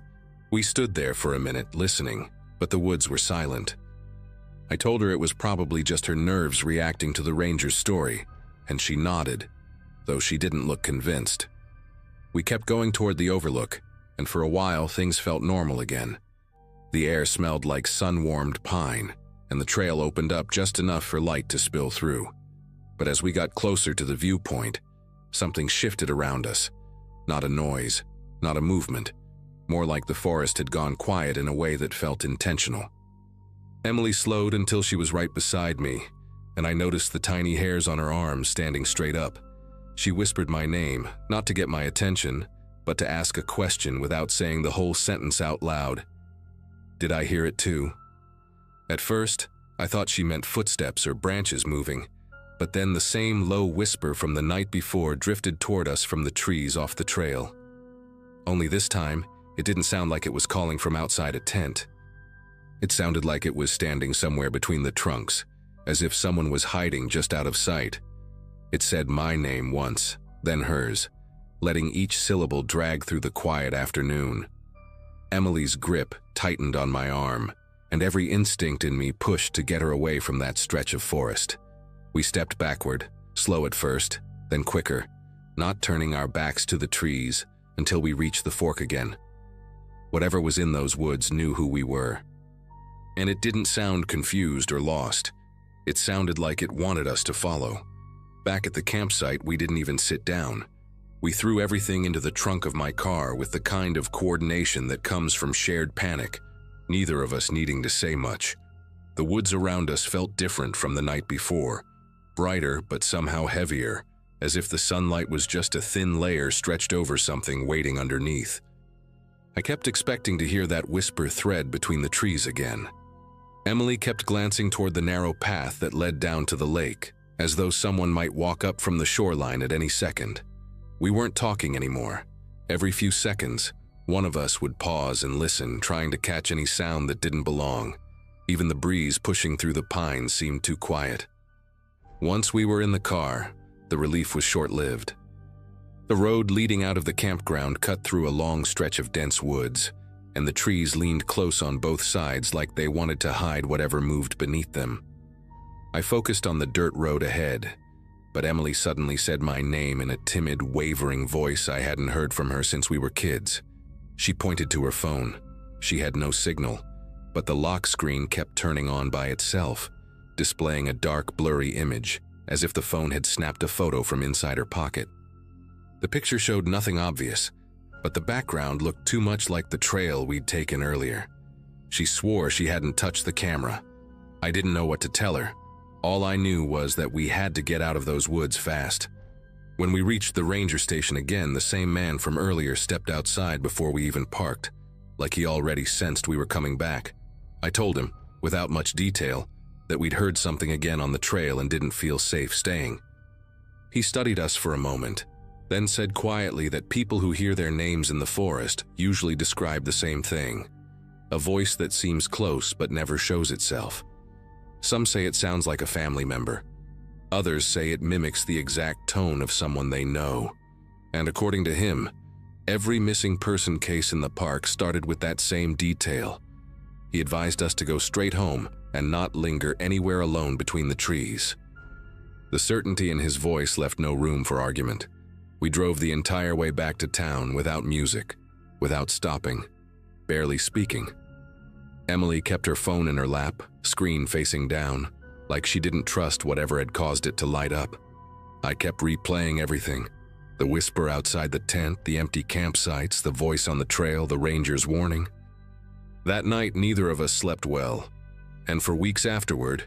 We stood there for a minute, listening, but the woods were silent. I told her it was probably just her nerves reacting to the ranger's story, and she nodded, though she didn't look convinced. We kept going toward the overlook, and for a while things felt normal again. The air smelled like sun-warmed pine, and the trail opened up just enough for light to spill through. But as we got closer to the viewpoint, something shifted around us. Not a noise, not a movement, more like the forest had gone quiet in a way that felt intentional. Emily slowed until she was right beside me, and I noticed the tiny hairs on her arms standing straight up. She whispered my name, not to get my attention, but to ask a question without saying the whole sentence out loud. Did I hear it too? At first, I thought she meant footsteps or branches moving, but then the same low whisper from the night before drifted toward us from the trees off the trail. Only this time, it didn't sound like it was calling from outside a tent. It sounded like it was standing somewhere between the trunks, as if someone was hiding just out of sight. It said my name once, then hers, letting each syllable drag through the quiet afternoon. Emily's grip tightened on my arm, and every instinct in me pushed to get her away from that stretch of forest. We stepped backward, slow at first, then quicker, not turning our backs to the trees until we reached the fork again. Whatever was in those woods knew who we were. And it didn't sound confused or lost. It sounded like it wanted us to follow. Back at the campsite, we didn't even sit down. We threw everything into the trunk of my car with the kind of coordination that comes from shared panic, neither of us needing to say much. The woods around us felt different from the night before, brighter but somehow heavier, as if the sunlight was just a thin layer stretched over something waiting underneath. I kept expecting to hear that whisper thread between the trees again. Emily kept glancing toward the narrow path that led down to the lake, as though someone might walk up from the shoreline at any second. We weren't talking anymore. Every few seconds, one of us would pause and listen, trying to catch any sound that didn't belong. Even the breeze pushing through the pines seemed too quiet. Once we were in the car, the relief was short-lived. The road leading out of the campground cut through a long stretch of dense woods, and the trees leaned close on both sides like they wanted to hide whatever moved beneath them. I focused on the dirt road ahead, but Emily suddenly said my name in a timid, wavering voice I hadn't heard from her since we were kids. She pointed to her phone. She had no signal, but the lock screen kept turning on by itself, displaying a dark, blurry image, as if the phone had snapped a photo from inside her pocket. The picture showed nothing obvious, but the background looked too much like the trail we'd taken earlier. She swore she hadn't touched the camera. I didn't know what to tell her. All I knew was that we had to get out of those woods fast. When we reached the ranger station again, the same man from earlier stepped outside before we even parked, like he already sensed we were coming back. I told him, without much detail, that we'd heard something again on the trail and didn't feel safe staying. He studied us for a moment, then said quietly that people who hear their names in the forest usually describe the same thing, a voice that seems close but never shows itself. Some say it sounds like a family member. Others say it mimics the exact tone of someone they know. And according to him, every missing person case in the park started with that same detail. He advised us to go straight home and not linger anywhere alone between the trees. The certainty in his voice left no room for argument. We drove the entire way back to town without music, without stopping, barely speaking. Emily kept her phone in her lap, screen facing down, like she didn't trust whatever had caused it to light up. I kept replaying everything. The whisper outside the tent, the empty campsites, the voice on the trail, the ranger's warning. That night, neither of us slept well, and for weeks afterward,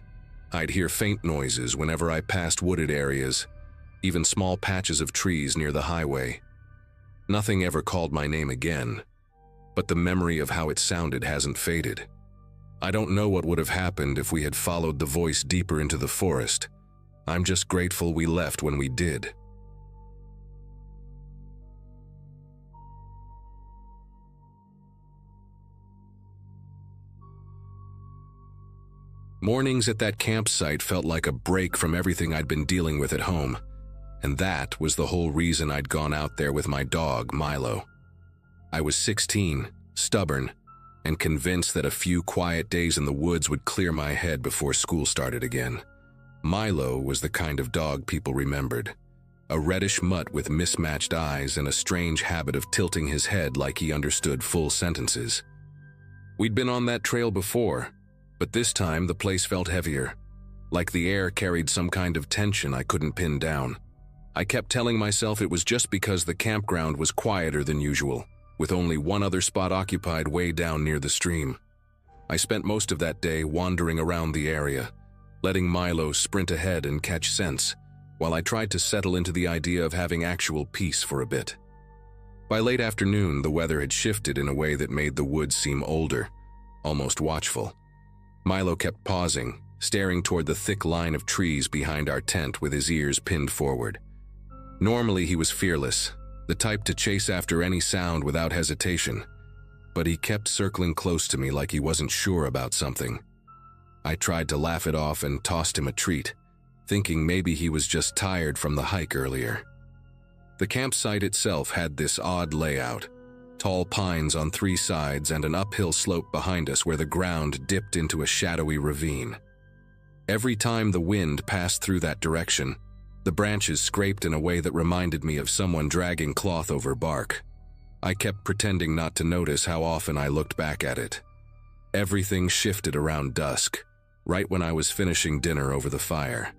I'd hear faint noises whenever I passed wooded areas, even small patches of trees near the highway. Nothing ever called my name again, but the memory of how it sounded hasn't faded. I don't know what would have happened if we had followed the voice deeper into the forest. I'm just grateful we left when we did. Mornings at that campsite felt like a break from everything I'd been dealing with at home, and that was the whole reason I'd gone out there with my dog, Milo. I was 16, stubborn, and convinced that a few quiet days in the woods would clear my head before school started again. Milo was the kind of dog people remembered. A reddish mutt with mismatched eyes and a strange habit of tilting his head like he understood full sentences. We'd been on that trail before, but this time the place felt heavier, like the air carried some kind of tension I couldn't pin down. I kept telling myself it was just because the campground was quieter than usual, with only one other spot occupied way down near the stream. I spent most of that day wandering around the area, letting Milo sprint ahead and catch scents, while I tried to settle into the idea of having actual peace for a bit. By late afternoon, the weather had shifted in a way that made the woods seem older, almost watchful. Milo kept pausing, staring toward the thick line of trees behind our tent with his ears pinned forward. Normally he was fearless, the type to chase after any sound without hesitation, but he kept circling close to me like he wasn't sure about something. I tried to laugh it off and tossed him a treat, thinking maybe he was just tired from the hike earlier. The campsite itself had this odd layout: tall pines on three sides and an uphill slope behind us where the ground dipped into a shadowy ravine. Every time the wind passed through that direction, the branches scraped in a way that reminded me of someone dragging cloth over bark. I kept pretending not to notice how often I looked back at it. Everything shifted around dusk, right when I was finishing dinner over the fire.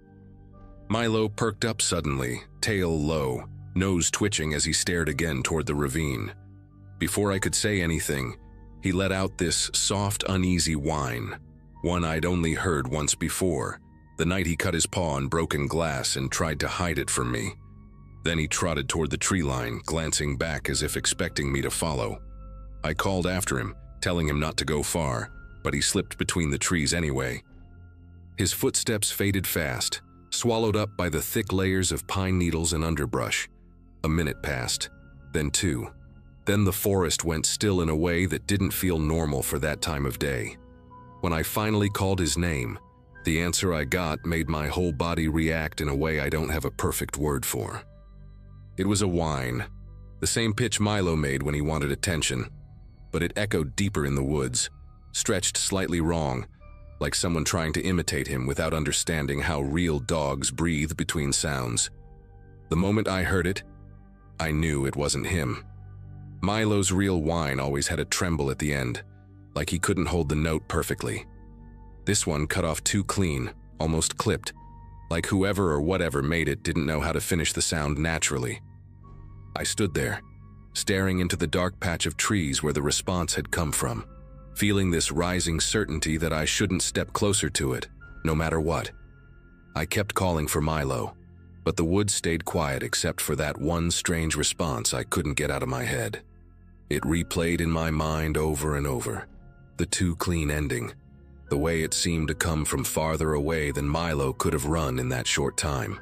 Milo perked up suddenly, tail low, nose twitching as he stared again toward the ravine. Before I could say anything, he let out this soft, uneasy whine, one I'd only heard once before, the night he cut his paw on broken glass and tried to hide it from me. Then he trotted toward the tree line, glancing back as if expecting me to follow. I called after him, telling him not to go far, but he slipped between the trees anyway. His footsteps faded fast, swallowed up by the thick layers of pine needles and underbrush. A minute passed, then two. Then the forest went still in a way that didn't feel normal for that time of day. When I finally called his name, the answer I got made my whole body react in a way I don't have a perfect word for. It was a whine, the same pitch Milo made when he wanted attention, but it echoed deeper in the woods, stretched slightly wrong, like someone trying to imitate him without understanding how real dogs breathe between sounds. The moment I heard it, I knew it wasn't him. Milo's real whine always had a tremble at the end, like he couldn't hold the note perfectly. This one cut off too clean, almost clipped, like whoever or whatever made it didn't know how to finish the sound naturally. I stood there, staring into the dark patch of trees where the response had come from, feeling this rising certainty that I shouldn't step closer to it, no matter what. I kept calling for Milo, but the woods stayed quiet except for that one strange response I couldn't get out of my head. It replayed in my mind over and over, the too clean ending, the way it seemed to come from farther away than Milo could have run in that short time.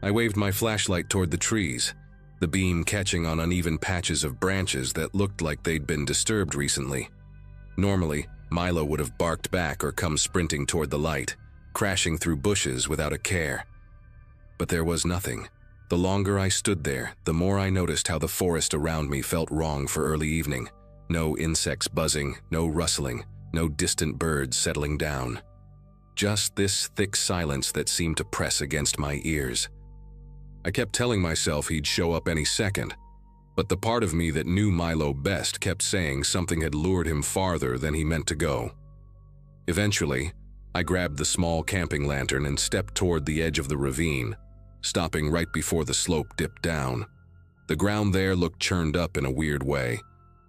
I waved my flashlight toward the trees, the beam catching on uneven patches of branches that looked like they'd been disturbed recently. Normally, Milo would have barked back or come sprinting toward the light, crashing through bushes without a care. But there was nothing. The longer I stood there, the more I noticed how the forest around me felt wrong for early evening. No insects buzzing, no rustling, no distant birds settling down. Just this thick silence that seemed to press against my ears. I kept telling myself he'd show up any second, but the part of me that knew Milo best kept saying something had lured him farther than he meant to go. Eventually, I grabbed the small camping lantern and stepped toward the edge of the ravine, stopping right before the slope dipped down. The ground there looked churned up in a weird way,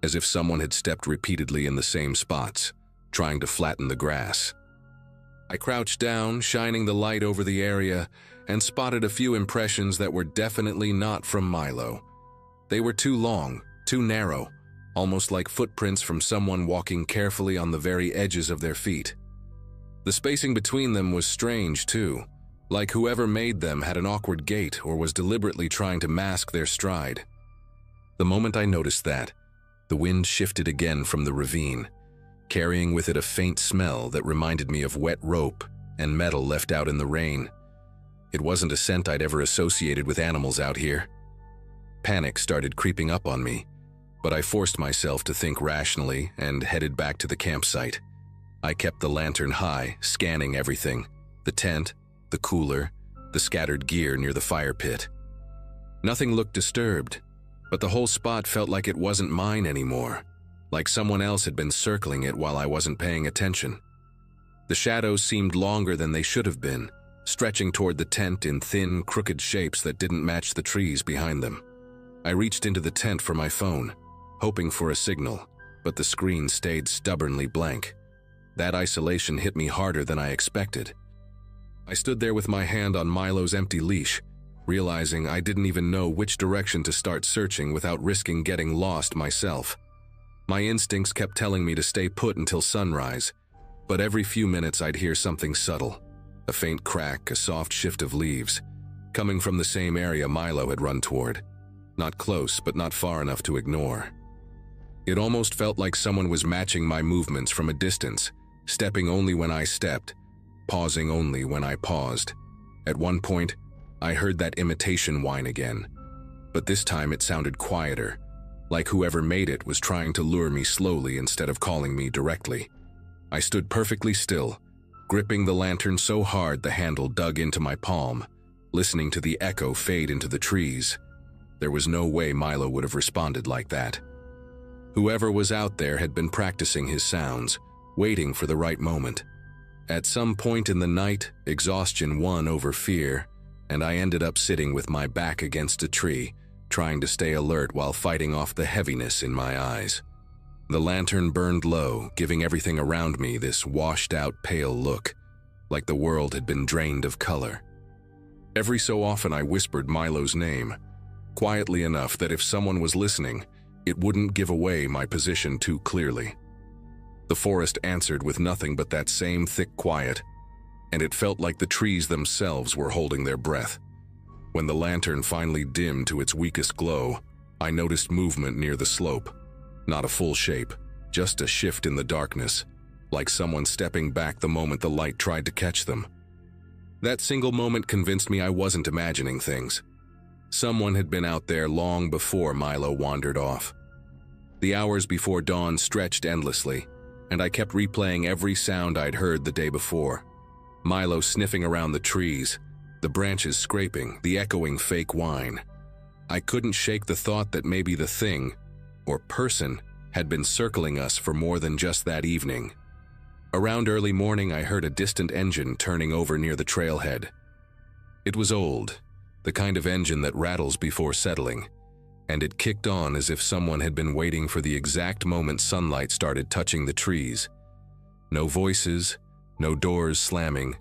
as if someone had stepped repeatedly in the same spots, trying to flatten the grass. I crouched down, shining the light over the area, and spotted a few impressions that were definitely not from Milo. They were too long, too narrow, almost like footprints from someone walking carefully on the very edges of their feet. The spacing between them was strange, too, like whoever made them had an awkward gait or was deliberately trying to mask their stride. The moment I noticed that, the wind shifted again from the ravine, carrying with it a faint smell that reminded me of wet rope and metal left out in the rain. It wasn't a scent I'd ever associated with animals out here. Panic started creeping up on me, but I forced myself to think rationally and headed back to the campsite. I kept the lantern high, scanning everything: the tent, the cooler, the scattered gear near the fire pit. Nothing looked disturbed, but the whole spot felt like it wasn't mine anymore, like someone else had been circling it while I wasn't paying attention. The shadows seemed longer than they should have been, stretching toward the tent in thin, crooked shapes that didn't match the trees behind them. I reached into the tent for my phone, hoping for a signal, but the screen stayed stubbornly blank. That isolation hit me harder than I expected. I stood there with my hand on Milo's empty leash, realizing I didn't even know which direction to start searching without risking getting lost myself. My instincts kept telling me to stay put until sunrise, but every few minutes I'd hear something subtle, a faint crack, a soft shift of leaves, coming from the same area Milo had run toward. Not close, but not far enough to ignore. It almost felt like someone was matching my movements from a distance, stepping only when I stepped, pausing only when I paused. At one point, I heard that imitation whine again, but this time it sounded quieter, like whoever made it was trying to lure me slowly instead of calling me directly. I stood perfectly still, gripping the lantern so hard the handle dug into my palm, listening to the echo fade into the trees. There was no way Milo would have responded like that. Whoever was out there had been practicing his sounds, waiting for the right moment. At some point in the night, exhaustion won over fear, and I ended up sitting with my back against a tree, trying to stay alert while fighting off the heaviness in my eyes. The lantern burned low, giving everything around me this washed-out pale look, like the world had been drained of color. Every so often I whispered Milo's name, quietly enough that if someone was listening, it wouldn't give away my position too clearly. The forest answered with nothing but that same thick quiet, and it felt like the trees themselves were holding their breath. When the lantern finally dimmed to its weakest glow, I noticed movement near the slope. Not a full shape, just a shift in the darkness, like someone stepping back the moment the light tried to catch them. That single moment convinced me I wasn't imagining things. Someone had been out there long before Milo wandered off. The hours before dawn stretched endlessly, and I kept replaying every sound I'd heard the day before. Milo sniffing around the trees, the branches scraping, the echoing fake whine. I couldn't shake the thought that maybe the thing, or person, had been circling us for more than just that evening. Around early morning, I heard a distant engine turning over near the trailhead. It was old, the kind of engine that rattles before settling, and it kicked on as if someone had been waiting for the exact moment sunlight started touching the trees. No voices, no doors slamming,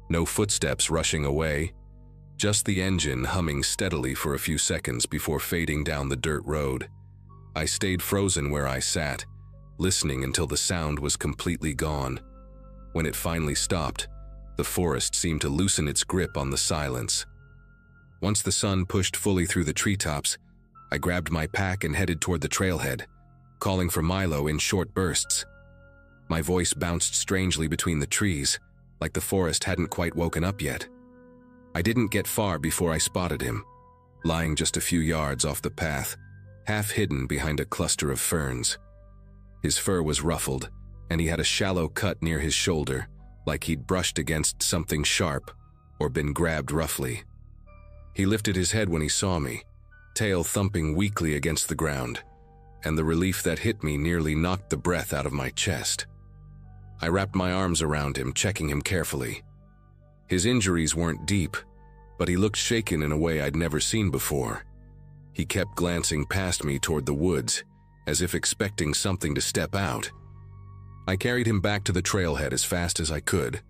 no footsteps rushing away, just the engine humming steadily for a few seconds before fading down the dirt road. I stayed frozen where I sat, listening until the sound was completely gone. When it finally stopped, the forest seemed to loosen its grip on the silence. Once the sun pushed fully through the treetops, I grabbed my pack and headed toward the trailhead, calling for Milo in short bursts. My voice bounced strangely between the trees, like the forest hadn't quite woken up yet. I didn't get far before I spotted him, lying just a few yards off the path, half hidden behind a cluster of ferns. His fur was ruffled, and he had a shallow cut near his shoulder, like he'd brushed against something sharp or been grabbed roughly. He lifted his head when he saw me, tail thumping weakly against the ground, and the relief that hit me nearly knocked the breath out of my chest. I wrapped my arms around him, checking him carefully. His injuries weren't deep, but he looked shaken in a way I'd never seen before. He kept glancing past me toward the woods, as if expecting something to step out. I carried him back to the trailhead as fast as I could,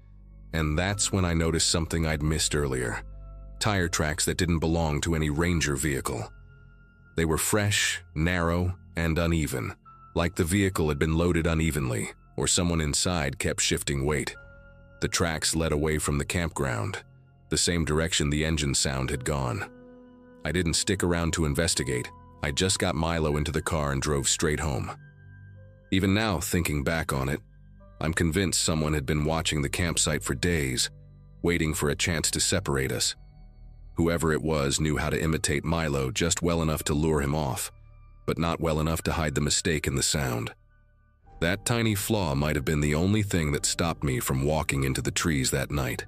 and that's when I noticed something I'd missed earlier. Tire tracks that didn't belong to any ranger vehicle. They were fresh, narrow, and uneven, like the vehicle had been loaded unevenly, or someone inside kept shifting weight. The tracks led away from the campground, the same direction the engine sound had gone. I didn't stick around to investigate. I just got Milo into the car and drove straight home. Even now, thinking back on it, I'm convinced someone had been watching the campsite for days, waiting for a chance to separate us. Whoever it was knew how to imitate Milo just well enough to lure him off, but not well enough to hide the mistake in the sound. That tiny flaw might have been the only thing that stopped me from walking into the trees that night.